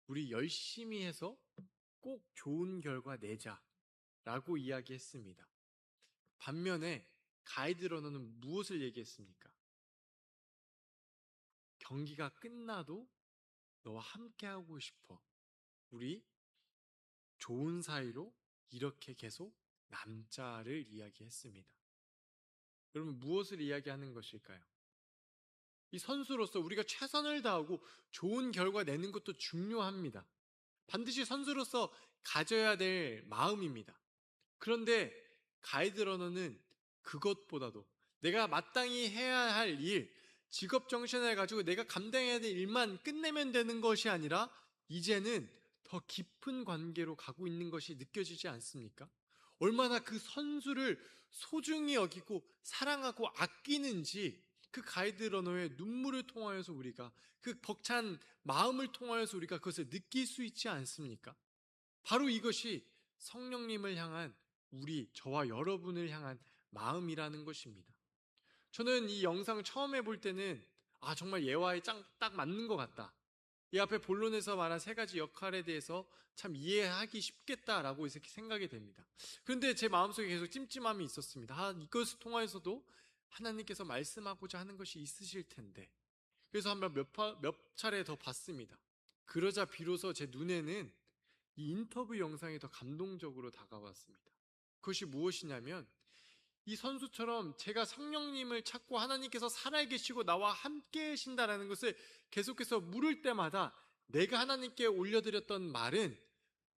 우리 열심히 해서 꼭 좋은 결과 내자 라고 이야기했습니다. 반면에 가이드러너는 무엇을 얘기했습니까? 경기가 끝나도 너와 함께하고 싶어. 우리 좋은 사이로 이렇게 계속 남자를 이야기했습니다. 여러분 무엇을 이야기하는 것일까요? 이 선수로서 우리가 최선을 다하고 좋은 결과 내는 것도 중요합니다. 반드시 선수로서 가져야 될 마음입니다. 그런데 가이드러너는 그것보다도 내가 마땅히 해야 할 일, 직업 정신을 가지고 내가 감당해야 될 일만 끝내면 되는 것이 아니라 이제는 더 깊은 관계로 가고 있는 것이 느껴지지 않습니까? 얼마나 그 선수를 소중히 여기고 사랑하고 아끼는지 그 가이드러너의 눈물을 통하여서 우리가 그 벅찬 마음을 통하여서 우리가 그것을 느낄 수 있지 않습니까? 바로 이것이 성령님을 향한 저와 여러분을 향한 마음이라는 것입니다. 저는 이 영상을 처음에 볼 때는 정말 예화에 딱 맞는 것 같다. 이 앞에 본론에서 말한 세 가지 역할에 대해서 참 이해하기 쉽겠다라고 이렇게 생각이 됩니다. 그런데 제 마음속에 계속 찜찜함이 있었습니다. 이것을 통해서도 하나님께서 말씀하고자 하는 것이 있으실 텐데. 그래서 한번 몇 차례 더 봤습니다. 그러자 비로소 제 눈에는 이 인터뷰 영상이 더 감동적으로 다가왔습니다. 그것이 무엇이냐면 이 선수처럼 제가 성령님을 찾고 하나님께서 살아계시고 나와 함께 계신다라는 것을 계속해서 물을 때마다 내가 하나님께 올려드렸던 말은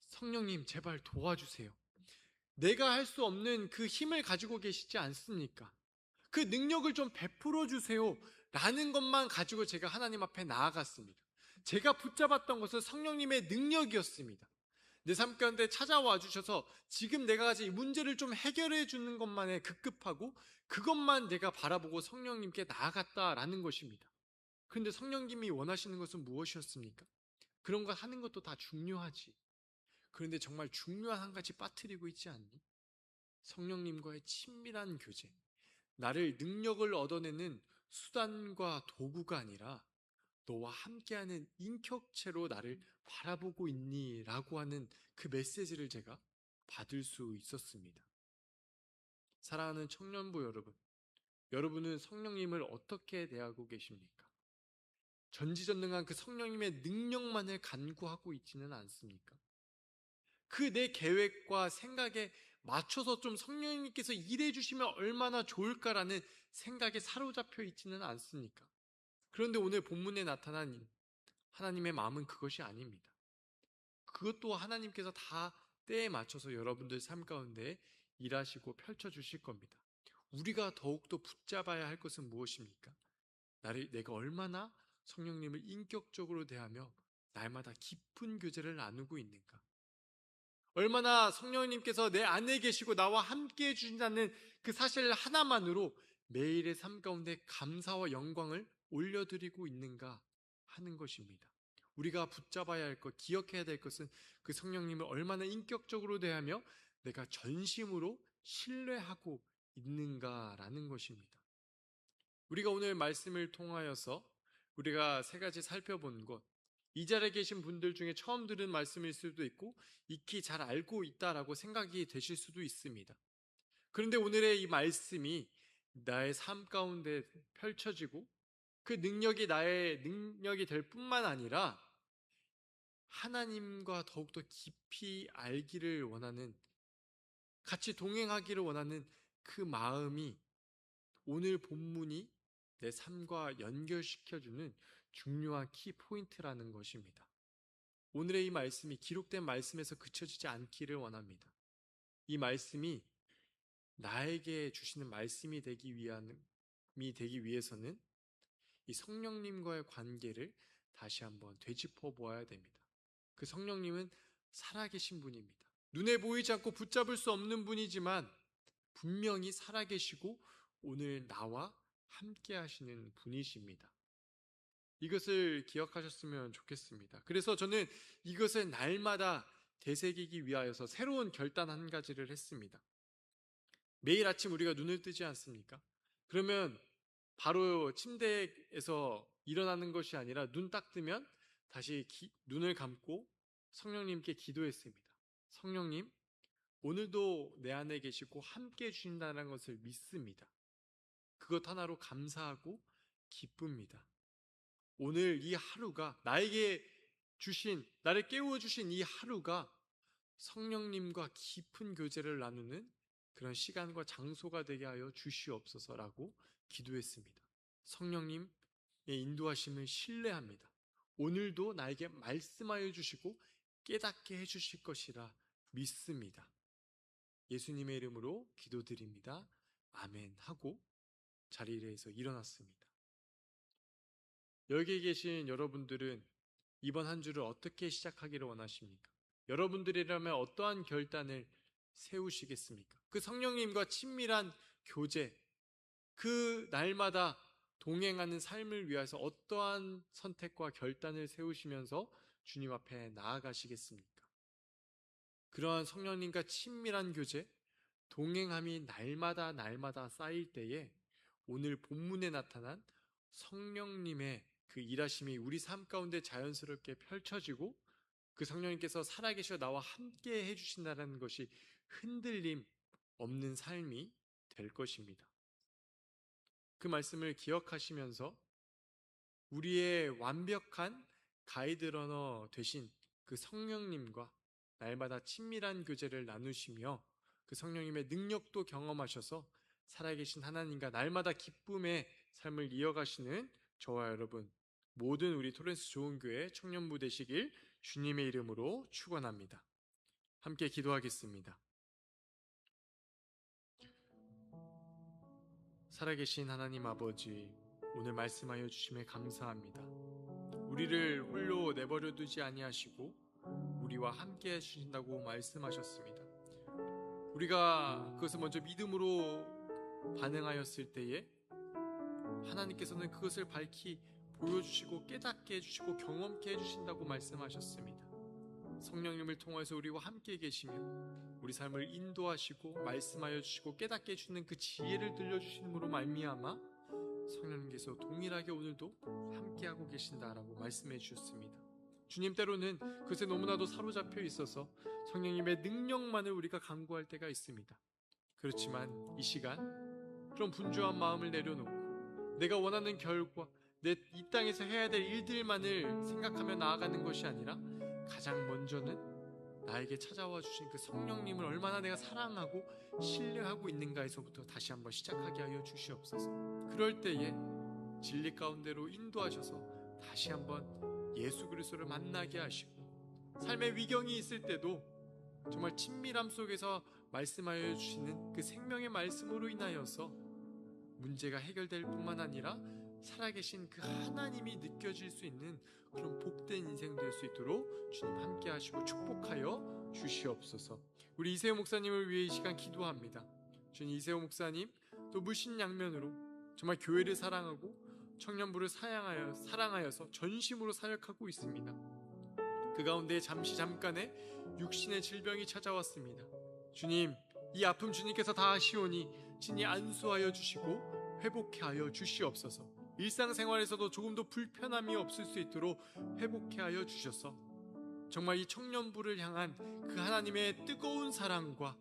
성령님 제발 도와주세요. 내가 할 수 없는 그 힘을 가지고 계시지 않습니까? 그 능력을 좀 베풀어 주세요 라는 것만 가지고 제가 하나님 앞에 나아갔습니다. 제가 붙잡았던 것은 성령님의 능력이었습니다. 내 삶 가운데 찾아와 주셔서 지금 내가 가진 이 문제를 좀 해결해 주는 것만에 급급하고 그것만 내가 바라보고 성령님께 나아갔다라는 것입니다. 그런데 성령님이 원하시는 것은 무엇이었습니까? 그런 거 하는 것도 다 중요하지. 그런데 정말 중요한 한 가지 빠뜨리고 있지 않니? 성령님과의 친밀한 교제. 나를 능력을 얻어내는 수단과 도구가 아니라 너와 함께하는 인격체로 나를 바라보고 있니? 라고 하는 그 메시지를 제가 받을 수 있었습니다. 사랑하는 청년부 여러분, 여러분은 성령님을 어떻게 대하고 계십니까? 전지전능한 그 성령님의 능력만을 간구하고 있지는 않습니까? 그 내 계획과 생각에 맞춰서 좀 성령님께서 일해 주시면 얼마나 좋을까라는 생각에 사로잡혀 있지는 않습니까? 그런데 오늘 본문에 나타난 하나님의 마음은 그것이 아닙니다. 그것도 하나님께서 다 때에 맞춰서 여러분들 삶 가운데 일하시고 펼쳐주실 겁니다. 우리가 더욱더 붙잡아야 할 것은 무엇입니까? 내가 얼마나 성령님을 인격적으로 대하며 날마다 깊은 교제를 나누고 있는가? 얼마나 성령님께서 내 안에 계시고 나와 함께 해주신다는 그 사실 하나만으로 매일의 삶 가운데 감사와 영광을 올려드리고 있는가 하는 것입니다. 우리가 붙잡아야 할 것, 기억해야 될 것은 그 성령님을 얼마나 인격적으로 대하며 내가 전심으로 신뢰하고 있는가라는 것입니다. 우리가 오늘 말씀을 통하여서 우리가 세 가지 살펴본 것, 이 자리에 계신 분들 중에 처음 들은 말씀일 수도 있고 익히 잘 알고 있다라고 생각이 되실 수도 있습니다. 그런데 오늘의 이 말씀이 나의 삶 가운데 펼쳐지고 그 능력이 나의 능력이 될 뿐만 아니라 하나님과 더욱더 깊이 알기를 원하는, 같이 동행하기를 원하는 그 마음이 오늘 본문이 내 삶과 연결시켜주는 중요한 키포인트라는 것입니다. 오늘의 이 말씀이 기록된 말씀에서 그쳐지지 않기를 원합니다. 이 말씀이 나에게 주시는 말씀이 되기 위해서는 이 성령님과의 관계를 다시 한번 되짚어 보아야 됩니다. 그 성령님은 살아계신 분입니다. 눈에 보이지 않고 붙잡을 수 없는 분이지만 분명히 살아계시고 오늘 나와 함께 하시는 분이십니다. 이것을 기억하셨으면 좋겠습니다. 그래서 저는 이것을 날마다 되새기기 위하여서 새로운 결단 한 가지를 했습니다. 매일 아침 우리가 눈을 뜨지 않습니까? 그러면 바로 침대에서 일어나는 것이 아니라 눈 딱 뜨면 다시 눈을 감고 성령님께 기도했습니다. 성령님, 오늘도 내 안에 계시고 함께 해주신다는 것을 믿습니다. 그것 하나로 감사하고 기쁩니다. 오늘 이 하루가 나를 깨워주신 이 하루가 성령님과 깊은 교제를 나누는 그런 시간과 장소가 되게 하여 주시옵소서라고 기도했습니다. 성령님의 인도하심을 신뢰합니다. 오늘도 나에게 말씀하여 주시고 깨닫게 해주실 것이라 믿습니다. 예수님의 이름으로 기도드립니다. 아멘 하고 자리에서 일어났습니다. 여기 계신 여러분들은 이번 한 주를 어떻게 시작하기를 원하십니까? 여러분들이라면 어떠한 결단을 세우시겠습니까? 그 성령님과 친밀한 교제, 그 날마다 동행하는 삶을 위해서 어떠한 선택과 결단을 세우시면서 주님 앞에 나아가시겠습니까? 그러한 성령님과 친밀한 교제, 동행함이 날마다 쌓일 때에 오늘 본문에 나타난 성령님의 그 일하심이 우리 삶 가운데 자연스럽게 펼쳐지고 그 성령님께서 살아계셔 나와 함께 해주신다는 것이 흔들림 없는 삶이 될 것입니다. 그 말씀을 기억하시면서 우리의 완벽한 가이드러너 되신 그 성령님과 날마다 친밀한 교제를 나누시며 그 성령님의 능력도 경험하셔서 살아계신 하나님과 날마다 기쁨의 삶을 이어가시는 저와 여러분 모든 우리 토렌스 좋은교회 청년부 되시길 주님의 이름으로 축원합니다. 함께 기도하겠습니다. 살아계신 하나님 아버지, 오늘 말씀하여 주심에 감사합니다. 우리를 홀로 내버려 두지 아니하시고 우리와 함께 해주신다고 말씀하셨습니다. 우리가 그것을 먼저 믿음으로 반응하였을 때에 하나님께서는 그것을 밝히 보여주시고 깨닫게 해주시고 경험케 해주신다고 말씀하셨습니다. 성령님을 통해서 우리와 함께 계시며 우리 삶을 인도하시고 말씀하여 주시고 깨닫게 해주는 그 지혜를 들려주심으로 말미암아 성령님께서 동일하게 오늘도 함께하고 계신다라고 말씀해 주셨습니다. 주님, 때로는 그것에 너무나도 사로잡혀 있어서 성령님의 능력만을 우리가 간구할 때가 있습니다. 그렇지만 이 시간 그런 분주한 마음을 내려놓고 내가 원하는 결과, 내 이 땅에서 해야 될 일들만을 생각하며 나아가는 것이 아니라 가장 먼저는 나에게 찾아와 주신 그 성령님을 얼마나 내가 사랑하고 신뢰하고 있는가에서부터 다시 한번 시작하게 하여 주시옵소서. 그럴 때에 진리 가운데로 인도하셔서 다시 한번 예수 그리스도를 만나게 하시고, 삶의 위경이 있을 때도 정말 친밀함 속에서 말씀하여 주시는 그 생명의 말씀으로 인하여서 문제가 해결될 뿐만 아니라 살아계신 그 하나님이 느껴질 수 있는 그런 복된 인생 될 수 있도록 주님 함께 하시고 축복하여 주시옵소서. 우리 이세호 목사님을 위해 이 시간 기도합니다. 주님, 이세호 목사님 또 물신양면으로 정말 교회를 사랑하고 청년부를 사랑하여서 전심으로 사역하고 있습니다. 그 가운데 잠깐의 육신의 질병이 찾아왔습니다. 주님, 이 아픔 주님께서 다 아시오니 친히 안수하여 주시고 회복해 하여 주시옵소서. 일상생활에서도 조금도 불편함이 없을 수 있도록 회복해 하여 주셔서 정말 이 청년부를 향한 그 하나님의 뜨거운 사랑과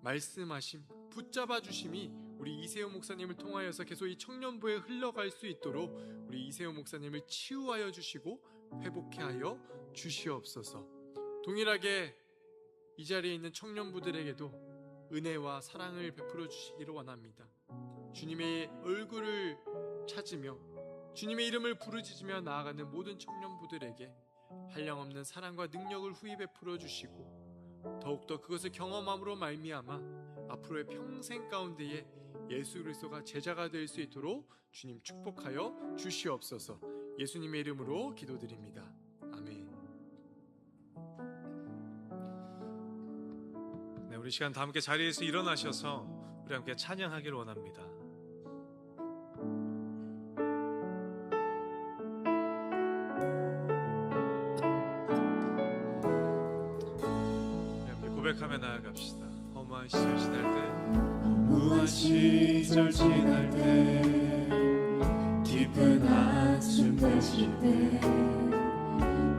말씀하심, 붙잡아 주심이 우리 이세호 목사님을 통하여서 계속 이 청년부에 흘러갈 수 있도록 우리 이세호 목사님을 치유하여 주시고 회복해 하여 주시옵소서. 동일하게 이 자리에 있는 청년부들에게도 은혜와 사랑을 베풀어 주시기를 원합니다. 주님의 얼굴을 찾으며 주님의 이름을 부르짖으며 나아가는 모든 청년부들에게 한량없는 사랑과 능력을 후히 베풀어 주시고, 더욱더 그것을 경험함으로 말미암아 앞으로의 평생 가운데에 예수 그리스도가 제자가 될 수 있도록 주님 축복하여 주시옵소서. 예수님의 이름으로 기도드립니다. 아멘. 네, 우리 시간 다 함께 자리에서 일어나셔서 우리 함께 찬양하기를 원합니다. 우리 함께 고백하며 나아갑시다. 허무한 시절 지날 때, 허무한 시절 지날 때, 깊은 한숨 내쉴 때,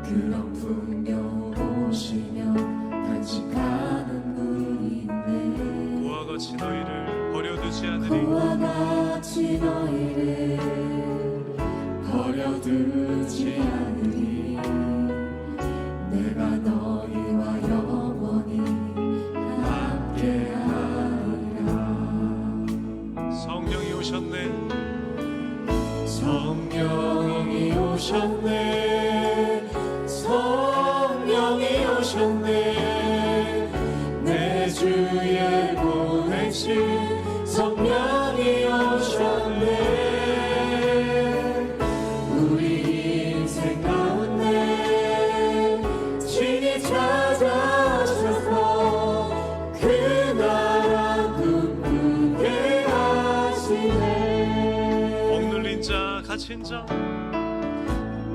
그런 풍경 오시며 간직하는 분인데, 그와 같이 너희를 버려두지 않으리. 그와 같이 너희를 버려두지 않으리. 내가 너희와 영원히 함께하리라. 성령이 오셨네. 성령이 오셨네. 성령이 오셨네. 내 주에 보내신 성령이 오셨네. 우리 인생 가운데 친히 찾아오셔서 그 나라 꿈꾸게 하시네. 억눌린 자, 갇힌 자,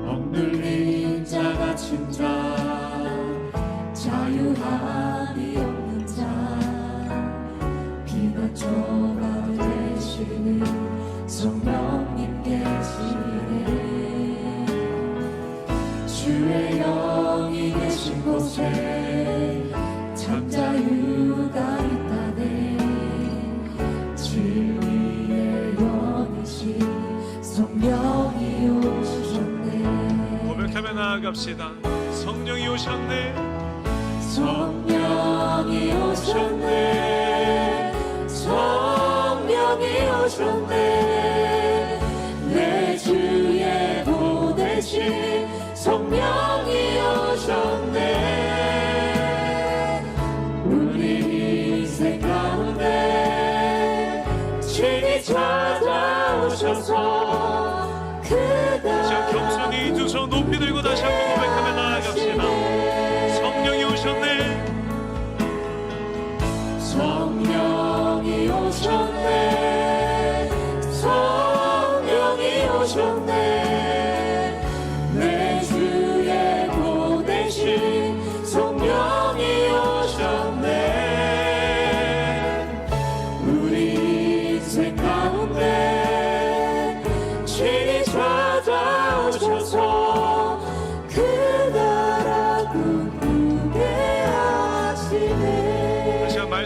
억눌린 자, 갇힌 자, 자유함이 없는 자, 피난처가 되시는 성령님 계시네. 주의 영이 계신 곳에 참 자유가 있다네. 진리의 영이신 성령이 오셨네. 고백하며 나아갑시다. 성령이 오셨네. 성령이 오셨네. 성령이 오셨네. 내 주에 보내신 성령이 오셨네. 우리 인생 가운데 친히 찾아오셔서 그가 자, 겸손히 두 손 높이 들고 다시 한번 고백하며 나아갑시다. 성령이 오셨네.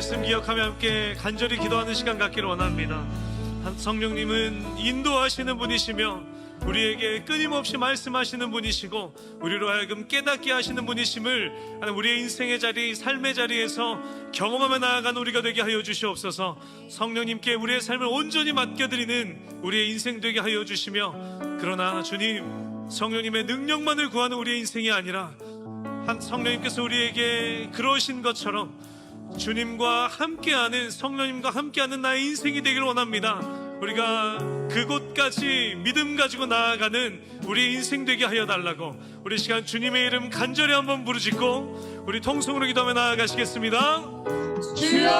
말씀 기억하며 함께 간절히 기도하는 시간 갖기를 원합니다. 성령님은 인도하시는 분이시며 우리에게 끊임없이 말씀하시는 분이시고 우리로 하여금 깨닫게 하시는 분이심을 우리의 인생의 자리, 삶의 자리에서 경험하며 나아가는 우리가 되게 하여 주시옵소서. 성령님께 우리의 삶을 온전히 맡겨드리는 우리의 인생 되게 하여 주시며, 그러나 주님, 성령님의 능력만을 구하는 우리의 인생이 아니라 성령님께서 우리에게 그러신 것처럼 주님과 함께하는, 성령님과 함께하는 나의 인생이 되기를 원합니다. 우리가 그곳까지 믿음 가지고 나아가는 우리의 인생 되게 하여 달라고 우리 시간 주님의 이름 간절히 한번 부르짖고 우리 통성으로 기도하며 나아가시겠습니다. 주여,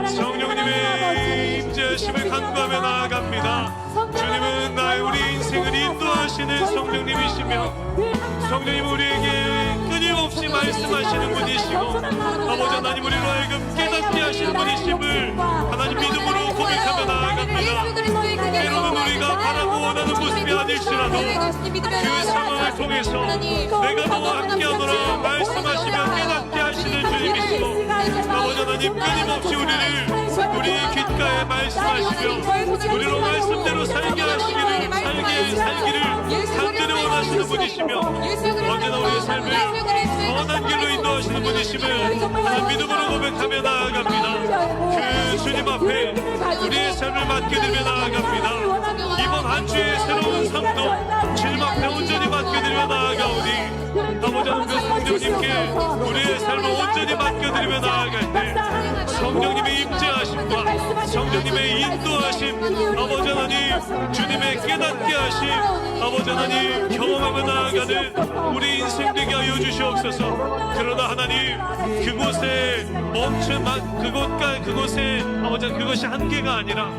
성령님의 임재하심을 간구하며 나아갑니다. 주님은 나의 우리 인생을 인도하시는 성령님이시며 성령님 우리에게 끊임없이 말씀하시는 분이시고 아버지 하나님 우리로 하여금 깨닫게 하시는 분이심을 하나님 믿음으로 고백하며 나아갑니다. 때로는 우리가 바라고 원하는 모습이 아닐지라도 그 상황을 통해서 내가 너와 함께하노라 말씀하시며 깨닫게 하시는 주님이시고 아버지 하나님 끊임없이 우리의 귓가에 말씀하시며 우리로 말씀대로 살게 하시기를 살기를 간절히 원하시는 분이시며 언제나 우리의 삶을 선한 길로 인도하시는 분이심을 믿음으로 고백하며 나아갑니다. 그 주님 앞에 우리의 삶을 맡겨드리며 나아갑니다. 이번 한 주의 새로운 삶도 주님 앞에 온전히 맡겨드리며 나아가오니 아버지 하나님 그 성령님께 우리의 삶을 온전히 맡겨드리며 나아갈 때 성령님의 임재하심과 성령님의 인도하심, 아버지 하나님 주님의 깨닫게 하심, 아버지 하나님 경험하며 나아가는 우리 인생 되게 하여 주시옵소서. 그러나 하나님 그곳에 그곳에 아버지 그것이 한계가 아니라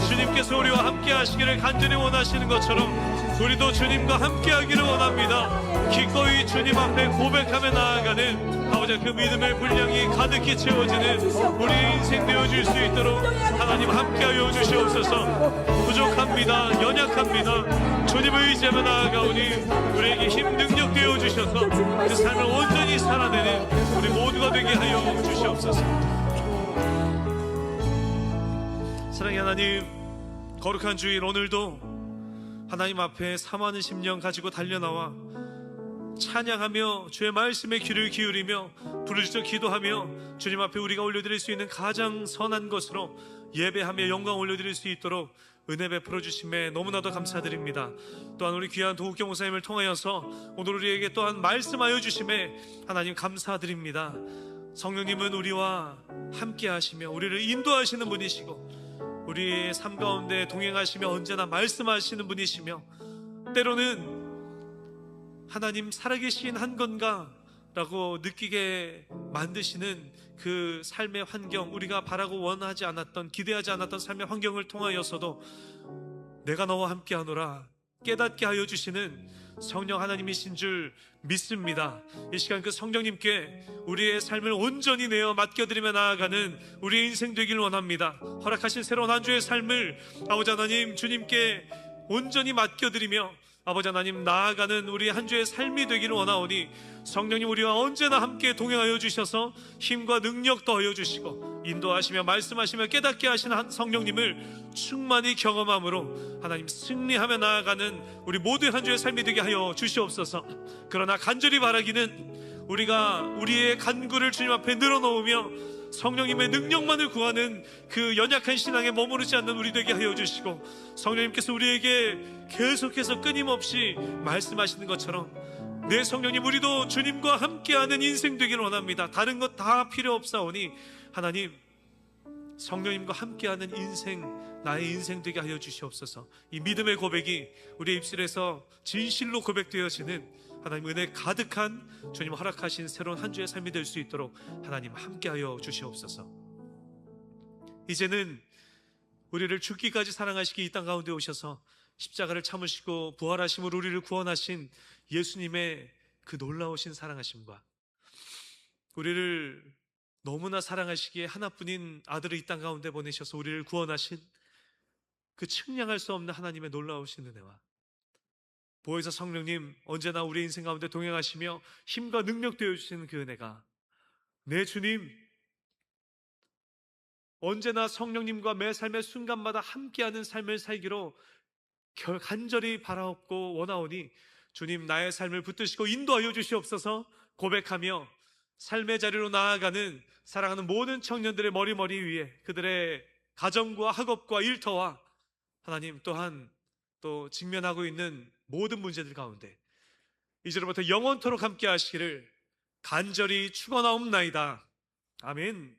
주님께서 우리와 함께 하시기를 간절히 원하시는 것처럼 우리도 주님과 함께 하기를 원합니다. 기꺼이 주님 앞에 고백하며 나아가는 아버지 그 믿음의 분량이 가득히 채워지는 우리의 인생 되어줄 수 있도록 하나님 함께하여 주시옵소서. 부족합니다. 연약합니다. 주님을 의지하며 나아가오니 우리에게 힘 능력 되어주셔서 그 삶을 온전히 살아내는 우리 모두가 되게 하여 주시옵소서. 사랑의 하나님, 거룩한 주일 오늘도 하나님 앞에 사모하는 심령 가지고 달려나와 찬양하며 주의 말씀에 귀를 기울이며 부르짖어 기도하며 주님 앞에 우리가 올려드릴 수 있는 가장 선한 것으로 예배하며 영광 올려드릴 수 있도록 은혜 베풀어 주심에 너무나도 감사드립니다. 또한 우리 귀한 도국경 목사님을 통하여서 오늘 우리에게 또한 말씀하여 주심에 하나님 감사드립니다. 성령님은 우리와 함께 하시며 우리를 인도하시는 분이시고 우리의 삶 가운데 동행하시며 언제나 말씀하시는 분이시며 때로는 하나님 살아계신 한 건가? 라고 느끼게 만드시는 그 삶의 환경, 우리가 바라고 원하지 않았던, 기대하지 않았던 삶의 환경을 통하여서도 내가 너와 함께하노라 깨닫게 하여 주시는 성령 하나님이신 줄 믿습니다. 이 시간 그 성령님께 우리의 삶을 온전히 내어 맡겨드리며 나아가는 우리의 인생 되길 원합니다. 허락하신 새로운 한 주의 삶을 아버지 하나님 주님께 온전히 맡겨드리며 아버지 하나님 나아가는 우리 한 주의 삶이 되기를 원하오니 성령님 우리와 언제나 함께 동행하여 주셔서 힘과 능력 더하여 주시고 인도하시며 말씀하시며 깨닫게 하시는 성령님을 충만히 경험함으로 하나님 승리하며 나아가는 우리 모두의 한 주의 삶이 되게 하여 주시옵소서. 그러나 간절히 바라기는 우리가 우리의 간구를 주님 앞에 늘어놓으며 성령님의 능력만을 구하는 그 연약한 신앙에 머무르지 않는 우리 되게 하여 주시고 성령님께서 우리에게 계속해서 끊임없이 말씀하시는 것처럼 내 성령님 우리도 주님과 함께하는 인생 되기를 원합니다. 다른 것 다 필요 없사오니 하나님 성령님과 함께하는 인생, 나의 인생 되게 하여 주시옵소서. 이 믿음의 고백이 우리의 입술에서 진실로 고백되어지는 하나님 은혜 가득한 주님 허락하신 새로운 한 주의 삶이 될 수 있도록 하나님 함께하여 주시옵소서. 이제는 우리를 죽기까지 사랑하시기 이 땅 가운데 오셔서 십자가를 참으시고 부활하심으로 우리를 구원하신 예수님의 그 놀라우신 사랑하심과 우리를 너무나 사랑하시기에 하나뿐인 아들을 이 땅 가운데 보내셔서 우리를 구원하신 그 측량할 수 없는 하나님의 놀라우신 은혜와 보혜사 성령님 언제나 우리 인생 가운데 동행하시며 힘과 능력 되어주시는 그 은혜가, 네 주님, 언제나 성령님과 매 삶의 순간마다 함께하는 삶을 살기로 간절히 바라옵고 원하오니 주님, 나의 삶을 붙드시고 인도하여 주시옵소서. 고백하며 삶의 자리로 나아가는 사랑하는 모든 청년들의 머리 위에 그들의 가정과 학업과 일터와 하나님 또한 또 직면하고 있는 모든 문제들 가운데 이제로부터 영원토록 함께 하시기를 간절히 축원하옵나이다. 아멘.